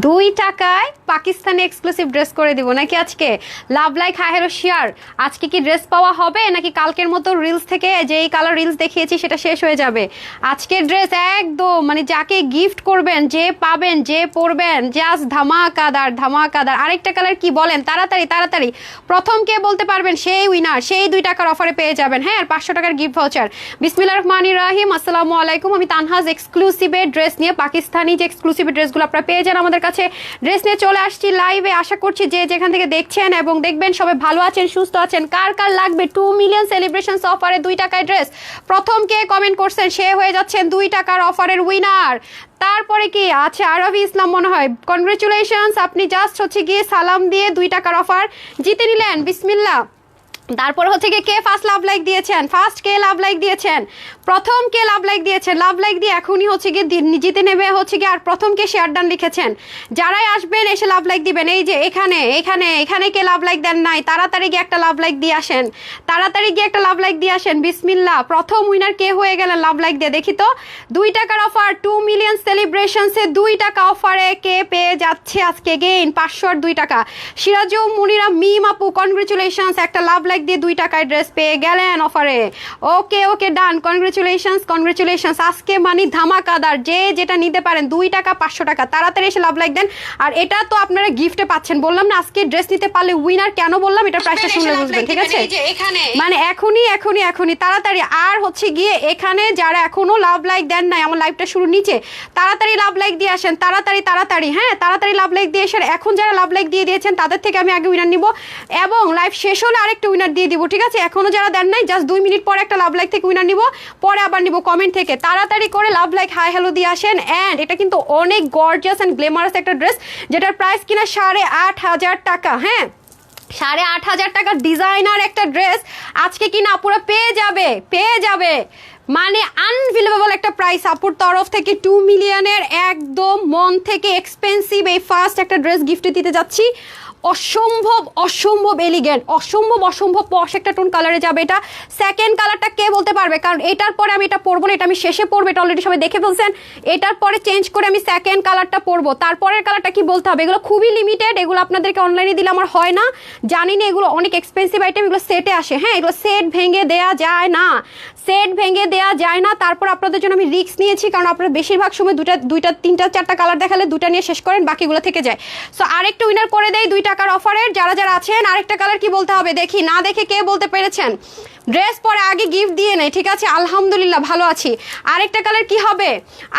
2 টাকায় Pakistani exclusive dress করে দিব নাকি আজকে? Love like hi hello share. আজকে কি ড্রেস পাওয়া হবে নাকি কালকের মতো রিলস থেকে যেই কালার রিলস দেখিয়েছি সেটা শেষ হয়ে যাবে? আজকের ড্রেস একদম মানে যাকে গিফট করবেন, যে পাবেন, যে পরবেন, জাস্ট ধামাকাদার ধামাকাদার। আরেকটা কালার কি বলেন? তাড়াতাড়ি তাড়াতাড়ি প্রথম কে বলতে পারবেন সেই উইনার, সেই 2 টাকার অফারে পেয়ে যাবেন। হ্যাঁ, আর 500 টাকার গিফট ভাউচার। বিসমিল্লাহির রহমানির রহিম। আসসালামু আলাইকুম। আমি তানহাজ এক্সক্লুসিভের ড্রেস নিয়ে, পাকিস্তানি যে এক্সক্লুসিভ ড্রেসগুলো আপনারা পেয়ে যান আমাদের কাছে, ড্রেস নিয়ে চলে আসছি লাইভে। আশা করছি যে যেখান থেকে দেখছেন এবং দেখবেন সবাই ভালো আছেন, সুস্থ আছেন। কার কার লাগবে 2 মিলিয়ন সেলিব্রেশনস অফারে 2 টাকায় ড্রেস? প্রথম কে কমেন্ট করছেন সে হয়ে যাচ্ছেন 2 টাকার অফারের উইনার। তারপরে কি আছে? আরবি ইসলাম মনে হয়, কনগ্রেচুলেশনস, আপনি জাস্ট হচ্ছে গিয়ে সালাম দিয়ে 2 টাকার অফার জিতে নিলেন। বিসমিল্লাহ। তারপর হচ্ছে গিয়ে কে ফার্স্ট লাভ লাইক দিয়েছেন? ফার্স্ট কে লাভ লাইক দিয়েছেন? প্রথম কে লাভ লাইক দিয়েছেন? লাভ লাইক দিয়ে এখনই হচ্ছে গিয়ে জিতে নেবে হচ্ছে গিয়ে। আর প্রথম কে শেয়ার ডান লিখেছেন? যারাই আসবেন এসে লাভ লাইক দিবেন। এই যে এখানে এখানে এখানে কে লাভ লাইক দেন নাই, তাড়াতাড়ি গিয়ে একটা লাভ লাইক দিয়ে আসেন, তাড়াতাড়ি গিয়ে একটা লাভ লাইক দিয়ে আসেন। বিসমিল্লাহ। প্রথম উইনার কে হয়ে গেলেন লাভ লাইক দিয়ে? দেখি তো। 2 টাকার অফার, 2 মিলিয়ন সেলিব্রেশনসে 2 টাকা অফারে কে পেয়ে যাচ্ছে আজকে গেইন 500 আর 2 টাকা? সিরাজু মুনিরা মিম আপু, কনগ্রেচুলেশনস, একটা লাভ লাইক দিয়ে 2 টাকায় ড্রেস পেয়ে গেলেন অফারে। Okay okay, done. Congratulations congratulations. আজকে মানে ধামাকাদার, যে যেটা নিতে পারেন 2 টাকা 500 টাকা, তাড়াতাড়ি এসে লাভ লাইক দেন। আর এটা তো আপনারা গিফটে পাচ্ছেন, বললাম না আজকে ড্রেস নিতে পারলে উইনার। কেন বললাম? এটা প্রাইসটা শুনলে বুঝবেন, ঠিক আছে? মানে এখনই এখনই এখনই তাড়াতাড়ি। আর হচ্ছে গিয়ে এখানে যারা এখনো লাভ লাইক দেন নাই, আমার লাইভটা শুরু নিচে, তাড়াতাড়ি লাভ লাইক দিয়ে আসেন, তাড়াতাড়ি তাড়াতাড়ি। হ্যাঁ, তাড়াতাড়ি লাভ লাইক দিয়ে আসেন। এখন যারা লাভ লাইক দিয়ে দিয়েছেন তাদের থেকে আমি আগে উইনার নিব এবং লাইভ শেষ হলে আরেকটা উইনার দিয়ে দিব, ঠিক আছে? এখনো যারা দেন নাই জাস্ট 2 মিনিট পরে একটা লাভ লাইক থেকে উইনার নিব, পরে আবার নিব কমেন্ট থেকে। তাড়াতাড়ি করে লাভ লাইক হাই হ্যালো দিয়ে আসেন। অ্যান্ড এটা কিন্তু অনেক গর্জিয়াস অ্যান্ড গ্ল্যামারাস একটা ড্রেস, যেটার প্রাইস কিনা 8,500 টাকা। হ্যাঁ, 8,500 টাকার ডিজাইনার একটা ড্রেস আজকে কিনা আপুরা পেয়ে যাবে, পেয়ে যাবে। মানে আনবিলিভেবল একটা প্রাইস আপুর তরফ থেকে। 2 মিলিয়নের একদম মন থেকে এক্সপেন্সিভ এই ফার্স্ট একটা ড্রেস গিফটে দিতে যাচ্ছি। অসম্ভব অসম্ভব এলিগেন্ট, অসম্ভব অসম্ভব পশ একটা টোন কালারে যাবে এটা। সেকেন্ড কালারটা কে বলতে পারবে? কারণ এটার পরে আমি এটা পরবো না, এটা আমি শেষে পরবো, এটা অলরেডি সবাই দেখে ফেলছেন। এটার পরে চেঞ্জ করে আমি সেকেন্ড কালারটা পরবো। তারপরের কালারটা কি বলতে হবে? এগুলো খুবই লিমিটেড, এগুলো আপনাদেরকে অনলাইনে দিলে আমার হয় না, জানি না। এগুলো অনেক এক্সপেন্সিভ আইটেম, এগুলো সেটে আসে। হ্যাঁ, এগুলো সেট ভেঙে দেয়া যায় না, সেট ভেঙে দেয়া যায় না। তারপর আপনাদের জন্য আমি রিস্ক নিয়েছি, কারণ আপনারা বেশিরভাগ সময় দুইটা তিনটা 4টা কালার দেখালে 2টা নিয়ে শেষ করেন, বাকিগুলো থেকে যায়। সো আরেকটা উইনার করে দেয় 2 টাকার অফারের। যারা যারা আছেন আরেকটা কালার কি বলতে হবে দেখি, না দেখে কে বলতে পেরেছেন? ড্রেস পরে আগে গিফট দিয়ে নেই, ঠিক আছে? আলহামদুলিল্লাহ ভালো আছি। আরেকটা কালার কি হবে?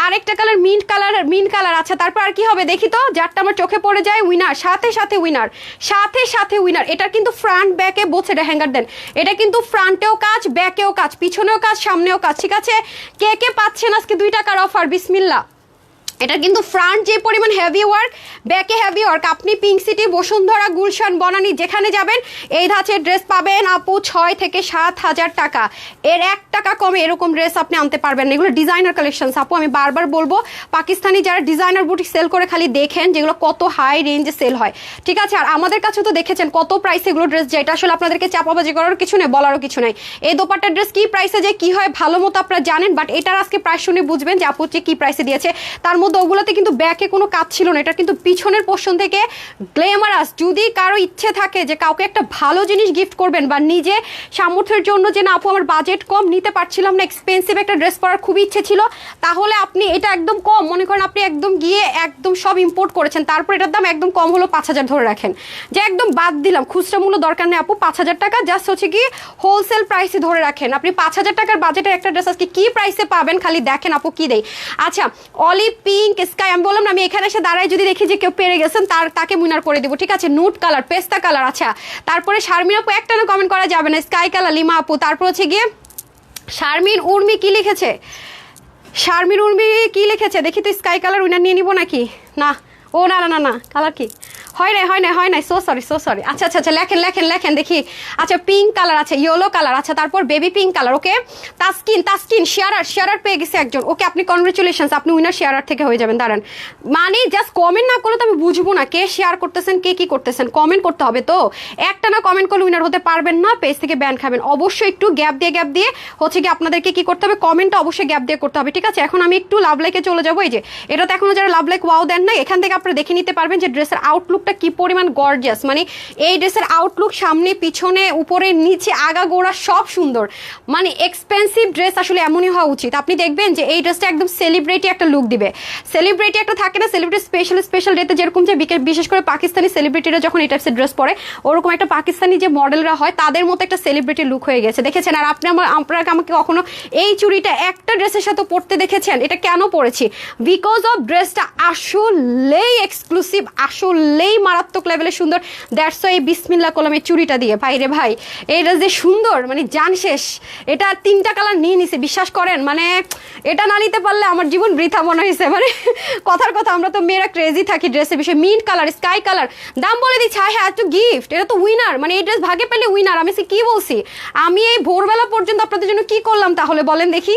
আরেকটা colour mint colour, mint colour. আচ্ছা, তারপর আর কি হবে দেখি তো, যারটা আমার চোখে পড়ে যায় উইনার, সাথে সাথে উইনার, সাথে সাথে উইনার। এটার কিন্তু ফ্রন্ট ব্যাকে বোথ সাইডে হ্যাঙ্গার দেন। এটা কিন্তু ফ্রন্টেও কাজ, ব্যাকেও কাজ, পিছনেও কাজ, সামনেও কাজ, ঠিক আছে? কে কে পাচ্ছেন আজকে 2 টাকার অফার? বিসমিল্লাহ। এটা কিন্তু ফ্রন্ট যে পরিমাণ হেভি ওয়ার্ক, ব্যাকে হেভি ওয়ার্ক। আপনি পিঙ্ক সিটি, বসুন্ধরা, গুলশান, বনানী যেখানে যাবেন এই ধাঁচের ড্রেস পাবেন আপু 6 থেকে 7,000 টাকা। এর 1 টাকা কমে এরকম ড্রেস আপনি আনতে পারবেন না। এগুলো ডিজাইনার কালেকশনস আপু, আমি বারবার বলবো। পাকিস্তানি যারা ডিজাইনার বুটিক সেল করে খালি দেখেন যেগুলো কত হাই রেঞ্জে সেল হয়, ঠিক আছে? আর আমাদের কাছে তো দেখেছেন কত প্রাইসে এগুলো ড্রেস যায়। এটা আসলে আপনাদেরকে চাপাবাজি করার কিছু নেই, বলারও কিছু নাই। এই দোপাট্টার ড্রেস কি প্রাইসে যায়, কি হয় ভালো মতো আপনারা জানেন, বাট এটার আজকে প্রাইস শুনে বুঝবেন যে আপু কি প্রাইসে দিয়েছে। তার ওগুলোতে কিন্তু ব্যাকে কোনো কাজ ছিল না, এটা কিন্তু পিছনের পোর্শন থেকে গ্ল্যামারাস। যদি কারো ইচ্ছে থাকে যে কাউকে একটা ভালো জিনিস গিফট করবেন, বা নিজে সামর্থ্যের জন্য যে না আপু আমার বাজেট কম, নিতে পারছিলাম না, এক্সপেন্সিভ একটা ড্রেস পরার খুবই ইচ্ছে ছিল, তাহলে আপনি এটা একদম কম মনে করেন, আপনি একদম গিয়ে একদম সব ইম্পোর্ট করেছেন, তারপর এটার দাম একদম কম হলো 5,000 ধরে রাখেন, যে একদম বাদ দিলাম, খুচরা মূল্য দরকার নেই আপু, 5,000 টাকা জাস্ট হচ্ছে কি হোলসেল প্রাইসে ধরে রাখেন। আপনি 5,000 টাকার বাজেটের একটা ড্রেস আজকে কি প্রাইসে পাবেন খালি দেখেন আপু কি দেই। আচ্ছা, অলিভ পিঙ্ক স্কাই, আমি বললাম না আমি এখানে এসে দাঁড়াই যদি দেখি যে কেউ পেরে গেছেন তাকে উইনার করে দিব, ঠিক আছে? নুট কালার, পেস্তা কালার। আচ্ছা, তারপরে শারমিন আপু একটা না কমেন্ট করা যাবে না, স্কাই কালার লিমা আপু। তারপর হচ্ছে গিয়ে শারমিন উর্মি কি লিখেছে? শারমিন উর্মি কি লিখেছে দেখি তো। স্কাই কালার উইনার নিয়ে নিব নাকি? না, ও না না না না, কালার কি হয় নাই, সো সরি। আচ্ছা লেখেন দেখি। আচ্ছা পিঙ্ক কালার আছে, ইয়েলো কালার আছে, তারপর বেবি পিঙ্ক কালার। ওকে তাসকিন শেয়ারার পেয়ে গেছে একজন। ওকে আপনি কনগ্রেচুলেশনস, আপনি উইনার শেয়ারার থেকে হয়ে যাবেন। দাঁড়ান, মানে জাস্ট কমেন্ট না করলে তো আমি বুঝবো না কে শেয়ার করতেছেন কে কি করতেছেন। কমেন্ট করতে হবে তো, একটা না কমেন্ট করলে উইনার হতে পারবেন না, পেজ থেকে ব্যান খাবেন। অবশ্যই একটু গ্যাপ দিয়ে হচ্ছে কি আপনাদেরকে কি করতে হবে, কমেন্টটা অবশ্যই গ্যাপ দিয়ে করতে হবে, ঠিক আছে? এখন আমি একটু লাভ লাইকে চলে যাবো। এই যে এটা তো এখনো যারা লাভ লাইক ওয়াও দেন না, এখান থেকে আপনারা দেখে নিতে পারবেন যে ড্রেসের আউটলুকটা কি পরিমাণ গর্জিয়াস। মানে এই ড্রেসের আউটলুক সামনে পিছনে উপরে নিচে আগা গোড়া সব সুন্দর। মানে এক্সপেন্সিভ ড্রেস আসলে এমনই হওয়া উচিত। আপনি দেখবেন যে এই ড্রেসটা একদম সেলিব্রিটি একটা লুক দিবে। সেলিব্রিটি একটা থাকে না, সেলিব্রিটি স্পেশাল ডেতে যেরকম যে বিশেষ করে পাকিস্তানি সেলিব্রিটিরা যখন এই টাইপসের ড্রেস পরে, ওরকম একটা পাকিস্তানি যে মডেলরা হয় তাদের মতো একটা সেলিব্রিটি লুক হয়ে গেছে, দেখেছেন? আর আপনারা আমাকে কখনো এই চুড়িটা একটা ড্রেসের সাথে পরতে দেখেছেন? এটা কেন পরেছি? বিকজ অফ ড্রেসটা আসলেই এক্সক্লুসিভ, আসলেই মারাত্মক লেভেলে সুন্দর। দ্যাটস এই বিসমিল্লাহ কলমের চুড়িটা দিয়ে ভাই রে ভাই, এই ড্রেস যে সুন্দর মানে জান শেষ। এটা 3টা কালার নিয়ে নিছে, বিশ্বাস করেন। মানে এটা না নিতে পারলে আমার জীবন বৃথা মনে হয়েছে। মানে কথার কথা, আমরা তো মেয়েরা ক্রেজি থাকি ড্রেসের বিষয়ে। মিন্ট কালার, স্কাই কালার, দাম বলে দিচ্ছি। হ্যাঁ একটু গিফট, এটা তো উইনার। মানে এই ড্রেস ভাগে পেলে উইনার। আমি কি বলছি? আমি এই ভোরবেলা পর্যন্ত আপনাদের জন্য কি করলাম তাহলে বলেন দেখি?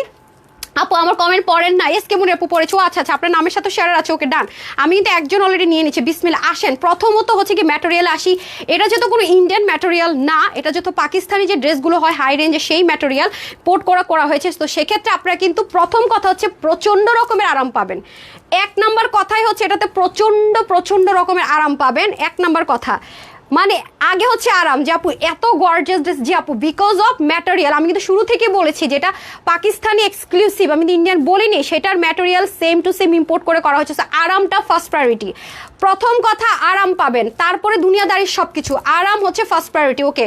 আপু আমার কমেন্ট পড়েন না, এসকে মুনি আপু পড়েছো। আচ্ছা আপনার নামের সাথে শেয়ার আছে, ওকে ডান। আমি কিন্তু একজন অলরেডি নিয়ে নিচ্ছি। বিসমিল্লাহ। আসেন, প্রথমত হচ্ছে কি ম্যাটেরিয়াল আসি। এটা যেহেতু কোনো ইন্ডিয়ান ম্যাটেরিয়াল না, এটা যেহেতু পাকিস্তানি যে ড্রেসগুলো হয় হাই রেঞ্জে সেই ম্যাটেরিয়াল পোর্ট করা হয়েছে, তো সেক্ষেত্রে আপনারা কিন্তু প্রথম কথা হচ্ছে প্রচণ্ড রকমের আরাম পাবেন। 1 নাম্বার কথাই হচ্ছে এটাতে প্রচণ্ড রকমের আরাম পাবেন। 1 নাম্বার কথা মানে আগে হচ্ছে আরাম, যে আপু এত গর্জিয়াস ড্রেস, যে আপু বিকজ অফ ম্যাটেরিয়াল। আমি কিন্তু শুরু থেকে বলেছি যেটা পাকিস্তানি এক্সক্লুসিভ, আমি কিন্তু ইন্ডিয়ান বলিনি। সেটার material same to same import করা হয়েছে। আরামটা ফার্স্ট প্রায়োরিটি। প্রথম কথা আরাম পাবেন, তারপরে দুনিয়াদারির সব কিছু। আরাম হচ্ছে ফার্স্ট প্রায়োরিটি, ওকে?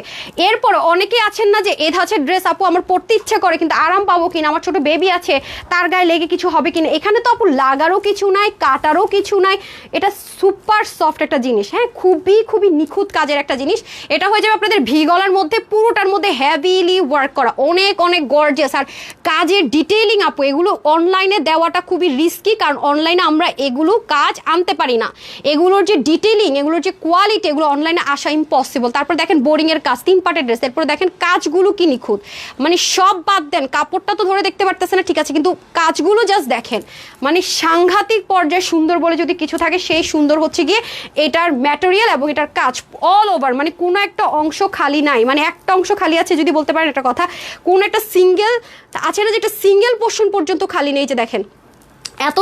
এরপর অনেকেই আছেন না যে এ ধাঁচের ড্রেস আপু আমার পরতে ইচ্ছে করে, কিন্তু আরাম পাবো কিনা, আমার ছোট বেবি আছে তার গায়ে লেগে কিছু হবে কিনা। এখানে তো আপু লাগারও কিছু নাই, কাটারও কিছু নাই। এটা সুপার সফট একটা জিনিস, হ্যাঁ, খুবই নিখুঁত কাজের একটা জিনিস। এটা হয়ে যাবে আপনাদের ভি গলার মধ্যে, পুরোটার মধ্যে হেভিলি ওয়ার্ক করা, অনেক গর্জিয়াস। আর কাজের ডিটেইলিং আপু এগুলো অনলাইনে দেওয়াটা খুবই রিস্কি, কারণ অনলাইনে আমরা এগুলো কাজ আনতে পারি না। এগুলোর যে ডিটেইলিং, এগুলোর যে কোয়ালিটি, এগুলো অনলাইনে আসা ইম্পসিবল। তারপর দেখেন বোরিং এর কাজ, 3 পার্টের ড্রেস। এরপর দেখেন কাজগুলো কি নিখুঁত। মানে সব বাদ দেন, কাপড়টা তো ধরে দেখতে পারতেছে না, ঠিক আছে, কিন্তু কাজগুলো জাস্ট দেখেন। মানে সাংঘাতিক পর্যায়ে সুন্দর বলে যদি কিছু থাকে, সেই সুন্দর হচ্ছে গিয়ে এটার ম্যাটেরিয়াল এবং এটার কাজ অল ওভার। মানে কোনো একটা অংশ খালি নাই, মানে একটা অংশ খালি আছে যদি বলতে পারেন এটা কথা। কোন একটা সিঙ্গেল আছে না, যেটা সিঙ্গেল পোর্শন পর্যন্ত খালি নেই, যে দেখেন এত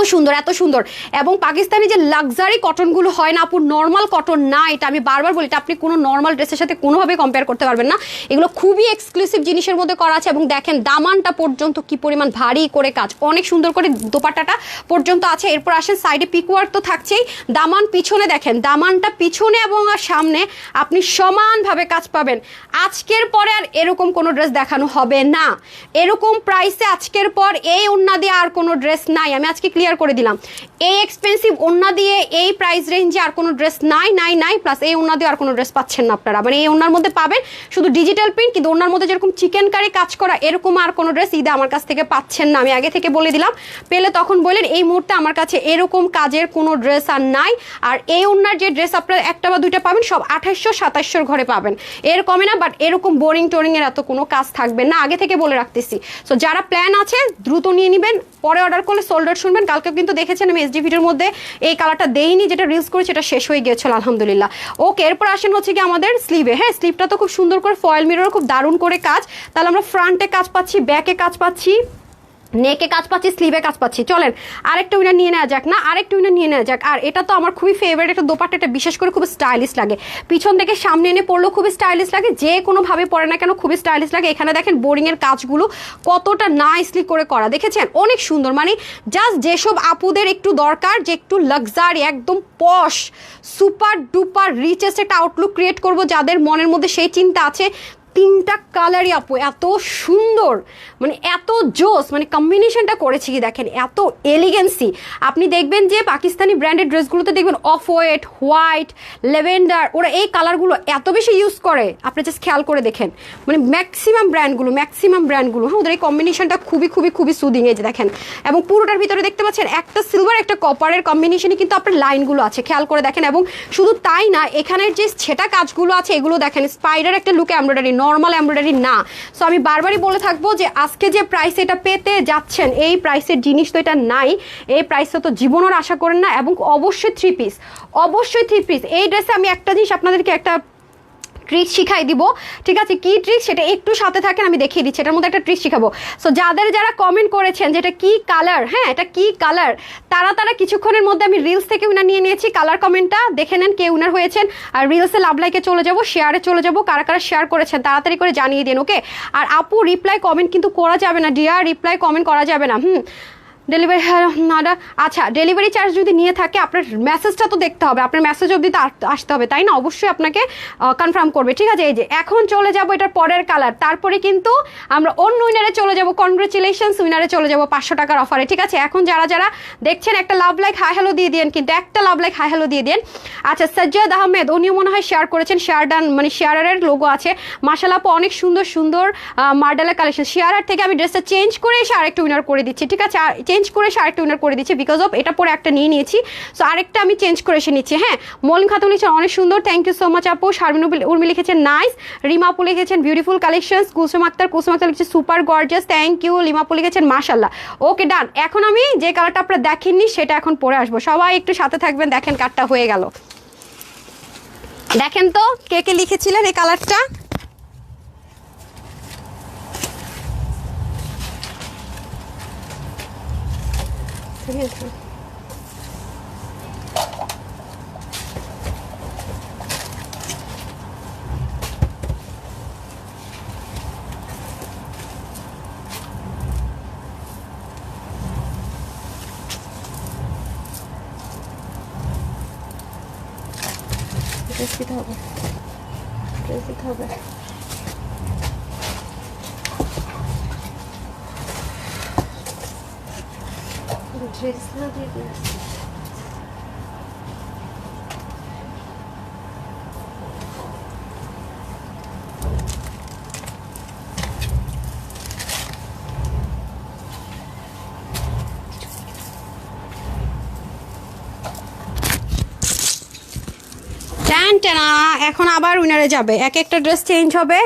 সুন্দর। এবং পাকিস্তানি যে লাক্সারি কটনগুলো হয় না আপু, নর্মাল কটন না এটা, আমি বারবার বলি, এটা আপনি কোনো নর্মাল ড্রেসের সাথে কোনোভাবে কম্পেয়ার করতে পারবেন না। এগুলো খুবই এক্সক্লুসিভ জিনিসের মধ্যে করা আছে। এবং দেখেন দামানটা পর্যন্ত কি পরিমাণ ভারী করে কাজ, অনেক সুন্দর করে দোপাট্টাটা পর্যন্ত আছে। এরপর আসেন সাইডে পিকওয়ার্ক তো থাকছেই, দামান পিছনে দেখেন, দামানটা পিছনে এবং আর সামনে আপনি সমানভাবে কাজ পাবেন। আজকের পরে আর এরকম কোনো ড্রেস দেখানো হবে না। এরকম প্রাইসে আজকের পর এই ওড়না দিয়ে আর কোনো ড্রেস নাই। আমি আজকে ক্লিয়ার করে দিলাম, এই এক্সপেন্সিভ ওড়না দিয়ে এই প্রাইস রেঞ্জে আর কোনো ড্রেস নাই। প্লাস এই ওড়না দিয়ে আর কোনো ড্রেস পাচ্ছেন না আপনারা। মানে এই ওড়নার মধ্যে পাবেন শুধু ডিজিটাল প্রিন্ট, কিন্তু ওড়নার মধ্যে যেরকম চিকেন কারি কাজ করা, এরকম আর কোনো ড্রেস ঈদে আমার কাছ থেকে পাচ্ছেন না। আমি আগে থেকে বলে দিলাম, পেলে তখন বললেন। এই মুহূর্তে আমার কাছে এরকম কাজের কোনো ড্রেস আর নাই। আর এই ওড়নার যে ড্রেস আপনারা 1টা বা 2টা পাবেন, সব 2800-2700 ঘরে পাবেন, এর কমে না। বাট এরকম বোরিং এর এত কোনো কাজ থাকবে না, আগে থেকে বলে রাখতেছি। সো যারা প্ল্যান আছে দ্রুত নিয়ে নেবেন, পরে অর্ডার করলে সোল্ড আউট শুনবেন। কালকে কিন্তু দেখেছেন আমি এসডি ভিডিওর মধ্যে এই কালারটা দেইনি, যেটা রিলস করেছি এটা শেষ হয়ে গিয়েছিল আলহামদুলিল্লাহ। ওকে, এরপর আসেন হচ্ছে কি আমাদের স্লিভে। হ্যাঁ, স্লিভটা তো খুব সুন্দর করে ফয়েল মিরর, খুব দারুণ করে কাজ। তাহলে আমরা ফ্রন্টে কাজ পাচ্ছি, ব্যাকে কাজ পাচ্ছি, নেকে কাজ পাচ্ছি, স্লিভে কাজ পাচ্ছি। চলেন আরেকটা উইনার নিয়ে নেওয়া যাক। আর এটা তো আমার খুবই ফেভারিট একটা দোপাট্টা, এটা বিশেষ করে খুব স্টাইলিশ লাগে। পিছন থেকে সামনে এনে পরলেও খুবই স্টাইলিশ লাগে, যে কোনোভাবে পরে না কেন খুবই স্টাইলিশ লাগে। এখানে দেখেন বোরিং এর কাজগুলো কতটা নাইসলি করে করা, দেখেছেন? অনেক সুন্দর। মানে জাস্ট যেসব আপুদের একটু দরকার যে একটু লাক্সারি, একদম পশ, সুপার ডুপার রিচেস্ট একটা আউটলুক ক্রিয়েট করবো, যাদের মনের মধ্যে সেই চিন্তা আছে তিনটা কালারই আপু এত সুন্দর, মানে এত জোস, মানে কম্বিনেশনটা করেছি কি দেখেন, এত এলিগেন্সি। আপনি দেখবেন যে পাকিস্তানি ব্র্যান্ডেড ড্রেসগুলোতে দেখবেন অফ হোয়াইট, লেভেন্ডার, ওরা এই কালারগুলো এত বেশি ইউজ করে, আপনি জাস্ট খেয়াল করে দেখেন। মানে ম্যাক্সিমাম ব্র্যান্ডগুলো হ্যাঁ, ওদের এই কম্বিনেশনটা খুবই খুবই খুবই সুদিং। এই যে দেখেন, এবং পুরোটার ভিতরে দেখতে পাচ্ছেন একটা সিলভার একটা কপারের কম্বিনেশনে কিন্তু আপনার লাইনগুলো আছে, খেয়াল করে দেখেন। এবং শুধু তাই না, এখানের যে ছেটা কাজগুলো আছে এগুলো দেখেন স্পাইডার একটা লুকে এমব্রয়ডারি, নর্মাল এমব্রয়ডারি না। সো আমি বারবারই বলে থাকবো যে আজকে যে প্রাইস এটা পেতে যাচ্ছেন, এই প্রাইসের জিনিস তো এটা নাই, এই প্রাইসে তো জীবনের আশা করেন না। এবং অবশ্যই থ্রি পিস, এই ড্রেসে আমি একটা জিনিস আপনাদেরকে একটা ট্রিক শিখাই দিব, ঠিক আছে? কি ট্রিক সেটা একটু সাথে থাকেন, আমি দেখিয়ে দিচ্ছি। এটার মধ্যে একটা ট্রিক শিখাবো। সো যারা কমেন্ট করেছেন যে এটা কি কালার, হ্যাঁ এটা কি কালার, তারা কিছুক্ষণের মধ্যে আমি রিলস থেকে উইনার নিয়ে নিয়েছি। কালার কমেন্টটা দেখে নেন কে উইনার হয়েছেন। আর রিলসে লাভ লাইকে চলে যাব, শেয়ারে চলে যাব, কারা শেয়ার করেছেন তাড়াতাড়ি করে জানিয়ে দিন, ওকে? আর আপু রিপ্লাই কমেন্ট কিন্তু করা যাবে না ডিয়ার, রিপ্লাই কমেন্ট করা যাবে না। ডেলিভারি আচ্ছা, ডেলিভারি চার্জ যদি নিয়ে থাকে আপনার মেসেজটা তো দেখতে হবে, আপনার মেসেজ অবধি তো আসতে হবে, তাই না? অবশ্যই আপনাকে কনফার্ম করবে, ঠিক আছে? এই যে এখন চলে যাব এটার পরের কালার, তারপরে কিন্তু আমরা অন্য উইনারে চলে যাব। কনগ্রেচুলেশনস, উইনারে চলে যাব 500 টাকার অফারে, ঠিক আছে? এখন যারা দেখছেন একটা লাভ লাইক হাই হ্যালো দিয়ে দিন, কিন্তু একটা লাভ লাইক হাই হ্যালো দিয়ে দিন। আচ্ছা, সাজ্জাদ আহমেদ, উনিও মনে হয় শেয়ার করেছেন, শেয়ার ডান, মানে শেয়ারের লোগো আছে। মাশাআল্লাহ আপু, অনেক সুন্দর মার্ডালের কালেকশন। শেয়ার থেকে আমি ড্রেসটা চেঞ্জ করে এসে আরেকটা উইনার করে দিচ্ছি, ঠিক আছে? চেঞ্জ করে এসে আরেকটা উইনার করে দিচ্ছি, বিকজ অফ এটা পরে একটা নিয়ে নিয়েছি, সো আরেকটা আমি চেঞ্জ করে এসে নিচ্ছি। হ্যাঁ, মলিন খাতুন লিখেছেন অনেক সুন্দর, থ্যাংক ইউ সো মাচ আপু। শারমিন উর্মি লিখেছেন নাইস। রিমা আপু লিখেছেন বিউটিফুল কালেকশনস। কুসুম আক্তার লিখেছে super gorgeous, thank you. Lima আপু লিখেছেন মাশাআল্লাহ। ওকে ডান। এখন আমি যে কালারটা আপনারা দেখেননি সেটা এখন পরে আসবো, সবাই একটু সাথে থাকবেন। দেখেন কাটটা হয়ে গেল, দেখেন তো কে লিখেছিলেন এই কালারটা। ড্রেস দিতে হবে। ড্রেস না দিয়ে এখন আবার উইনারে যাবে, এক একটা ড্রেস চেঞ্জ হবে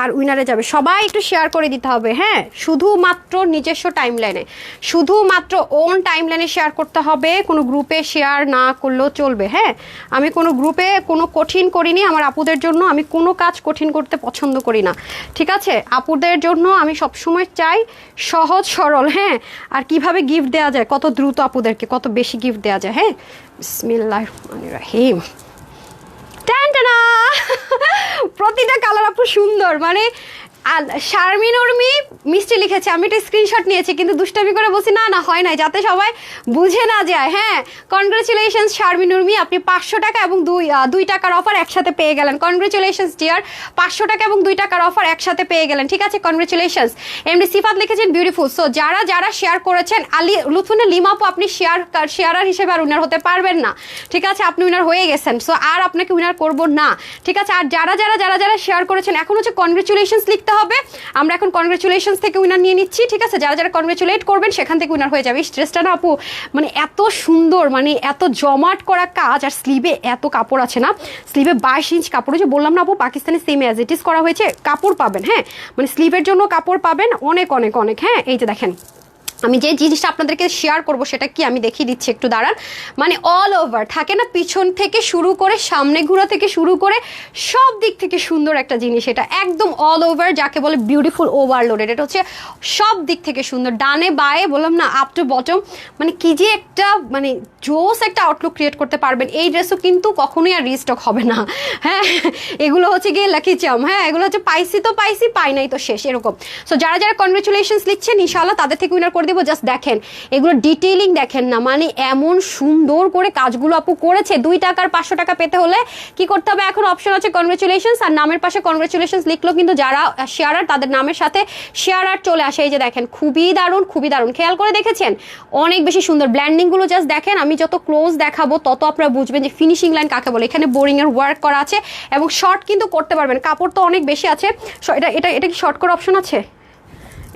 আর উইনারে যাবে। সবাই একটু শেয়ার করে দিতে হবে, হ্যাঁ? শুধুমাত্র নিজস্ব টাইমলাইনে, শুধুমাত্র ওন টাইমলাইনে শেয়ার করতে হবে, কোনো গ্রুপে শেয়ার না করলেও চলবে। হ্যাঁ, আমি কোনো গ্রুপে কোনো কঠিন করিনি আমার আপুদের জন্য, আমি কোনো কাজ কঠিন করতে পছন্দ করি না, ঠিক আছে? আপুদের জন্য আমি সবসময় চাই সহজ সরল। হ্যাঁ, আর কিভাবে গিফট দেওয়া যায়, কত দ্রুত আপুদেরকে কত বেশি গিফট দেওয়া যায়। হ্যাঁ, বিসমিল্লাহির রহমানির রহিম। প্রতিটা কালার আপু সুন্দর, মানে শারমিন উর্মি মিষ্টি লিখেছে, আমি একটা স্ক্রিনশট নিয়েছি কিন্তু দুষ্টামি করে বলছি না হয় নাই, যাতে সবাই বুঝে না যায়। হ্যাঁ, কনগ্রেচুলেশনস শারমিন উর্মি, আপনি 500 টাকা এবং 2 টাকার অফার একসাথে পেয়ে গেলেন। কনগ্রেচুলেশনস ডিয়ার, 500 টাকা এবং 2 টাকার অফার একসাথে পেয়ে গেলেন, ঠিক আছে? কনগ্রেচুলেশনস। এমডি সিফাত লিখেছেন বিউটিফুল। সো যারা শেয়ার করেছেন, আলী লুৎফুন্না লিমাপু, আপনি শেয়ারার হিসেবে আর উইনার হতে পারবেন না, ঠিক আছে? আপনি উইনার হয়ে গেছেন, সো আর আপনাকে উইনার করব না, ঠিক আছে? আর যারা শেয়ার করেছেন, এখন হচ্ছে কনগ্রেচুলেশনস লিখতে হবে। আমরা এখন কনগ্রেচুলেশনস থেকে উইনার নিয়ে নিচ্ছি, ঠিক আছে? যারা কনগ্রেচুলেট করবেন সেখান থেকে উইনার হয়ে যাবে। এই ড্রেসটা না আপু, মানে এত সুন্দর, মানে এত জমাট করা কাজ, আর স্লিভে এত কাপড় আছে না, স্লিভে 22 ইঞ্চ কাপড়, যে বললাম না আপু Pakistani same as it is করা হয়েছে, কাপড় পাবেন। হ্যাঁ, মানে স্লিভের জন্য কাপড় পাবেন অনেক। হ্যাঁ, এই যে দেখেন, আমি যে জিনিসটা আপনাদেরকে শেয়ার করব সেটা কি আমি দেখিয়ে দিচ্ছি, একটু দাঁড়ান। মানে অল ওভার থাকে না, পিছন থেকে শুরু করে সামনে ঘোরা থেকে শুরু করে সব দিক থেকে সুন্দর একটা জিনিস, এটা একদম অল ওভার, যাকে বলে বিউটিফুল ওভারলোডেড। এটা হচ্ছে সব দিক থেকে সুন্দর, ডানে বায়ে বললাম না, আপ টু বটম, মানে কি যে একটা মানে জোস একটা আউটলুক ক্রিয়েট করতে পারবেন। এই ড্রেসও কিন্তু কখনোই আর রিস্টক হবে না। হ্যাঁ, এগুলো হচ্ছে গিয়ে লাকি চাম। হ্যাঁ, এগুলো হচ্ছে পাইছি তো পাইছি, পাই নাই তো শেষ, এরকম। সো যারা কনগ্রেচুলেশনস লিখছেন ইনশাআল্লাহ তাদের থেকে উইনার করে দিব। জাস্ট দেখেন এগুলো ডিটেইলিং দেখেন না, মানে এমন সুন্দর করে কাজগুলো আপু করেছে। 2 টাকার 500 টাকা পেতে হলে কি করতে হবে, এখন অপশন আছে কনগ্রেচুলেশনস, আর নামের পাশে কনগ্রেচুলেশনস লিখলো কিন্তু যারা শেয়ারার তাদের নামের সাথে শেয়ারার চলে আসে। এই যে দেখেন খুবই দারুণ, খুবই দারুণ, খেয়াল করে দেখেছেন অনেক বেশি সুন্দর ব্ল্যান্ডিংগুলো। জাস্ট দেখেন, আমি যত ক্লোজ দেখাবো তত আপনারা বুঝবেন যে ফিনিশিং লাইন কাকে বলে। এখানে বোরিং এর ওয়ার্ক করা আছে এবং শর্ট কিন্তু করতে পারবেন, কাপড় তো অনেক বেশি আছে। এটা এটা এটা কি শর্ট করার অপশন আছে?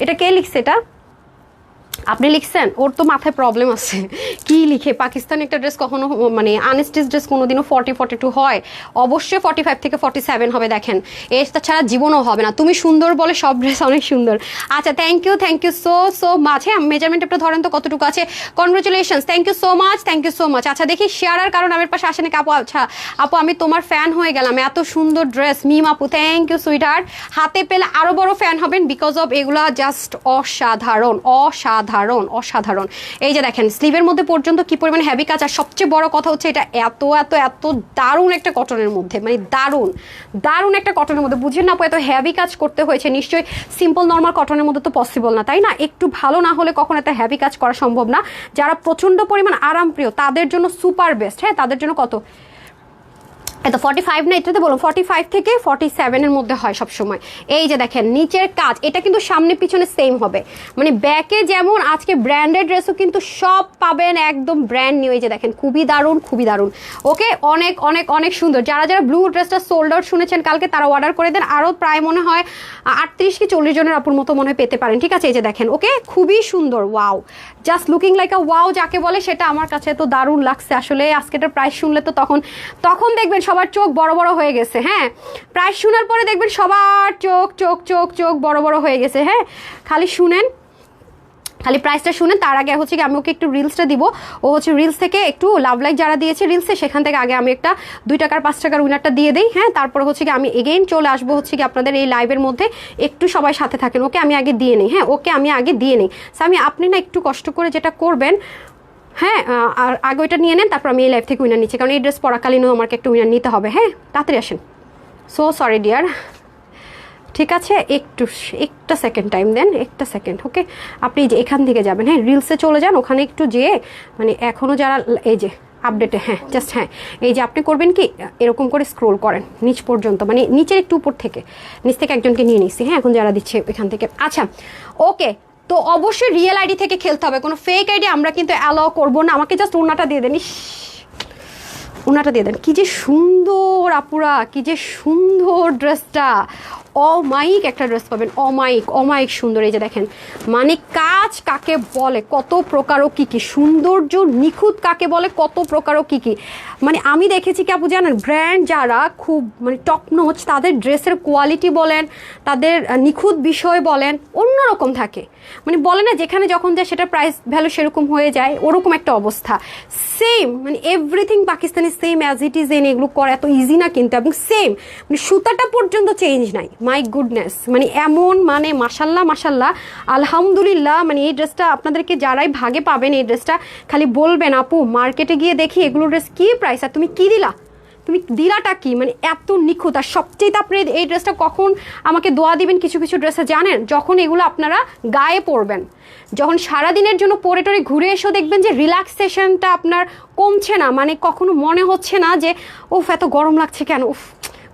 এটা কে লিখছে? এটা আপনি লিখছেন? ওর তো মাথায় প্রবলেম আছে, কি লিখে? পাকিস্তানি একটা ড্রেস কখনো মানে আনস্টিচ ড্রেস কোনোদিনও 40-42 হয়, অবশ্যই 45 থেকে 47 হবে। দেখেন এটা ছাড়া জীবনও হবে না। তুমি সুন্দর বলে সব ড্রেস অনেক সুন্দর। আচ্ছা থ্যাংক ইউ সো মাচ। হ্যাঁ মেজারমেন্ট একটা ধরেন তো কতটুকু আছে। Congratulations, thank you so much. আচ্ছা দেখি শেয়ারার কারণ আমার পাশে আসেনি আপু। আচ্ছা আপু আমি তোমার ফ্যান হয়ে গেলাম, এত সুন্দর ড্রেস। মিম আপু থ্যাংক ইউ সুইটহার্ট। হাতে পেলে আরো বড় ফ্যান হবেন বিকজ অফ এগুলা জাস্ট অসাধারণ অসাধারণ অসাধারণ। এই যে দেখেন স্লিভের মধ্যে পর্যন্ত কি পরিমাণ হেভি কাজ, আর সবচেয়ে বড় কথা হচ্ছে এটা এত এত এত দারুণ একটা কটনের মধ্যে, মানে দারুণ দারুণ একটা কটনের মধ্যে। বুঝেন না আপু এত হেভি কাজ করতে হয়েছে, নিশ্চয়ই সিম্পল নর্মাল কটনের মধ্যে তো পসিবল না, তাই না? একটু ভালো না হলে কখনো এত হেভি কাজ করা সম্ভব না। যারা প্রচন্ড পরিমাণ আরামপ্রিয় তাদের জন্য সুপার বেস্ট। হ্যাঁ তাদের জন্য কত এত 45 না, এটাতে বলুন 45 থেকে 47 এর মধ্যে হয় সবসময়। এই যে দেখেন নিচের কাজ, এটা কিন্তু সামনে পিছনে সেম হবে, মানে ব্যাকে যেমন আজকে ব্র্যান্ডেড ড্রেসও কিন্তু সব পাবেন একদম ব্র্যান্ড নিউ। এই যে দেখেন খুবই দারুণ, খুবই দারুণ। ওকে অনেক অনেক অনেক সুন্দর। যারা যারা ব্লু ড্রেসটা সোল্ড আউট শুনেছেন কালকে তারা অর্ডার করে দেন, আরও প্রায় মনে হয় 38 কি 40 জনের আপুর মতো মনে হয় পেতে পারেন। ঠিক আছে এই যে দেখেন, ওকে খুবই সুন্দর, wow, just looking like a wow যাকে বলে সেটা আমার কাছে তো দারুণ লাগছে আসলে। আজকে এটার প্রাইস শুনলে তো তখন দেখবেন সবার চোখ বড় বড় হয়ে গেছে। হ্যাঁ প্রাইস শোনার পরে দেখবেন সবার চোখ চোখ চোখ চোখ বড় বড় হয়ে গেছে। হ্যাঁ খালি শুনেন, খালি প্রাইসটা শুনেন। তার আগে হচ্ছে কি আমি ওকে একটু রিলসটা দিব। ও হচ্ছে রিলস থেকে একটু লাভ লাইক যারা দিয়েছে রিলসে সেখান থেকে আগে আমি একটা 2 টাকার 5 টাকার উইনারটা দিয়ে দিই। হ্যাঁ তারপরে হচ্ছে কি আমি এগেইন চলে আসবো হচ্ছে কি আপনাদের এই লাইভের মধ্যে। একটু সবাই সাথে থাকেন। ওকে আমি আগে দিয়ে নিই। হ্যাঁ ওকে আমি আগে দিয়ে নিই। আমি আপনি না একটু কষ্ট করে যেটা করবেন, হ্যাঁ আর আগে ওইটা নিয়ে নেন, তারপর আমি এই লাইভ থেকে উইনার নিচ্ছি, কারণ এই ড্রেস পরাকালীনও আমাকে একটা উইনার নিতে হবে। হ্যাঁ তাড়াতাড়ি আসেন। সো সরি ডিয়ার, ঠিক আছে একটা সেকেন্ড টাইম দেন, একটা সেকেন্ড। ওকে আপনি যে এখান থেকে যাবেন, হ্যাঁ রিলসে চলে যান, ওখানে একটু যেয়ে মানে এখনও যারা এই যে আপডেটে, হ্যাঁ জাস্ট হ্যাঁ এই যে আপনি করবেন কি এরকম করে স্ক্রোল করেন নিচ পর্যন্ত, মানে নিচের একটু উপর থেকে, নিচ থেকে একজনকে নিয়ে নিচ্ছি। হ্যাঁ এখন যারা দিচ্ছে এখান থেকে। আচ্ছা ওকে, তো অবশ্যই রিয়েল আইডি থেকে খেলতে হবে, কোনো ফেক আইডি আমরা কিন্তু অ্যালাউ করবো না। আমাকে জাস্ট ওনাটা দিয়ে দেন, ওনাটা দিয়ে দেন। কি যে সুন্দর আপুরা, কি যে সুন্দর ড্রেসটা, অমায়িক একটা ড্রেস পাবেন, অমায়িক সুন্দর। এই যে দেখেন মানে কাজ কাকে বলে, কত প্রকারও কি কি, সৌন্দর্য নিখুঁত কাকে বলে, কত প্রকারও কি কি। মানে আমি দেখেছি কি আপু জানেন, ব্র্যান্ড যারা খুব মানে টপ নোচ তাদের ড্রেসের কোয়ালিটি বলেন, তাদের নিখুঁত বিষয় বলেন অন্যরকম থাকে। মানে বলে না যেখানে যখন যায় সেটা প্রাইস ভ্যালু সেরকম হয়ে যায়, ওরকম একটা অবস্থা। সেম মানে everything Pakistani same as it is. এগুলো করা এত ইজি না কিন্তু, এবং সেম মানে সুতাটা পর্যন্ত চেঞ্জ নাই। মাই গুডনেস, মানে এমন মানে মাশাল্লাহ মাশাল্লাহ আলহামদুলিল্লাহ। মানে এই ড্রেসটা আপনাদেরকে যারাই ভাগে পাবেন এই ড্রেসটা খালি বলবেন আপু মার্কেটে গিয়ে দেখি এগুলো ড্রেস কী প্রাইস, আর তুমি কী দিলা, তুমি দিলাটা কি, মানে এত নিখুঁত। আর সবচেয়ে আপনি এই ড্রেসটা কখন আমাকে দোয়া দিবেন কিছু কিছু ড্রেসে জানেন, যখন এগুলো আপনারা গায়ে পরবেন, যখন সারাদিনের জন্য পরে টরে ঘুরে এসেও দেখবেন যে রিল্যাক্সেশনটা আপনার কমছে না, মানে কখনো মনে হচ্ছে না যে উফ এত গরম লাগছে কেন, উফ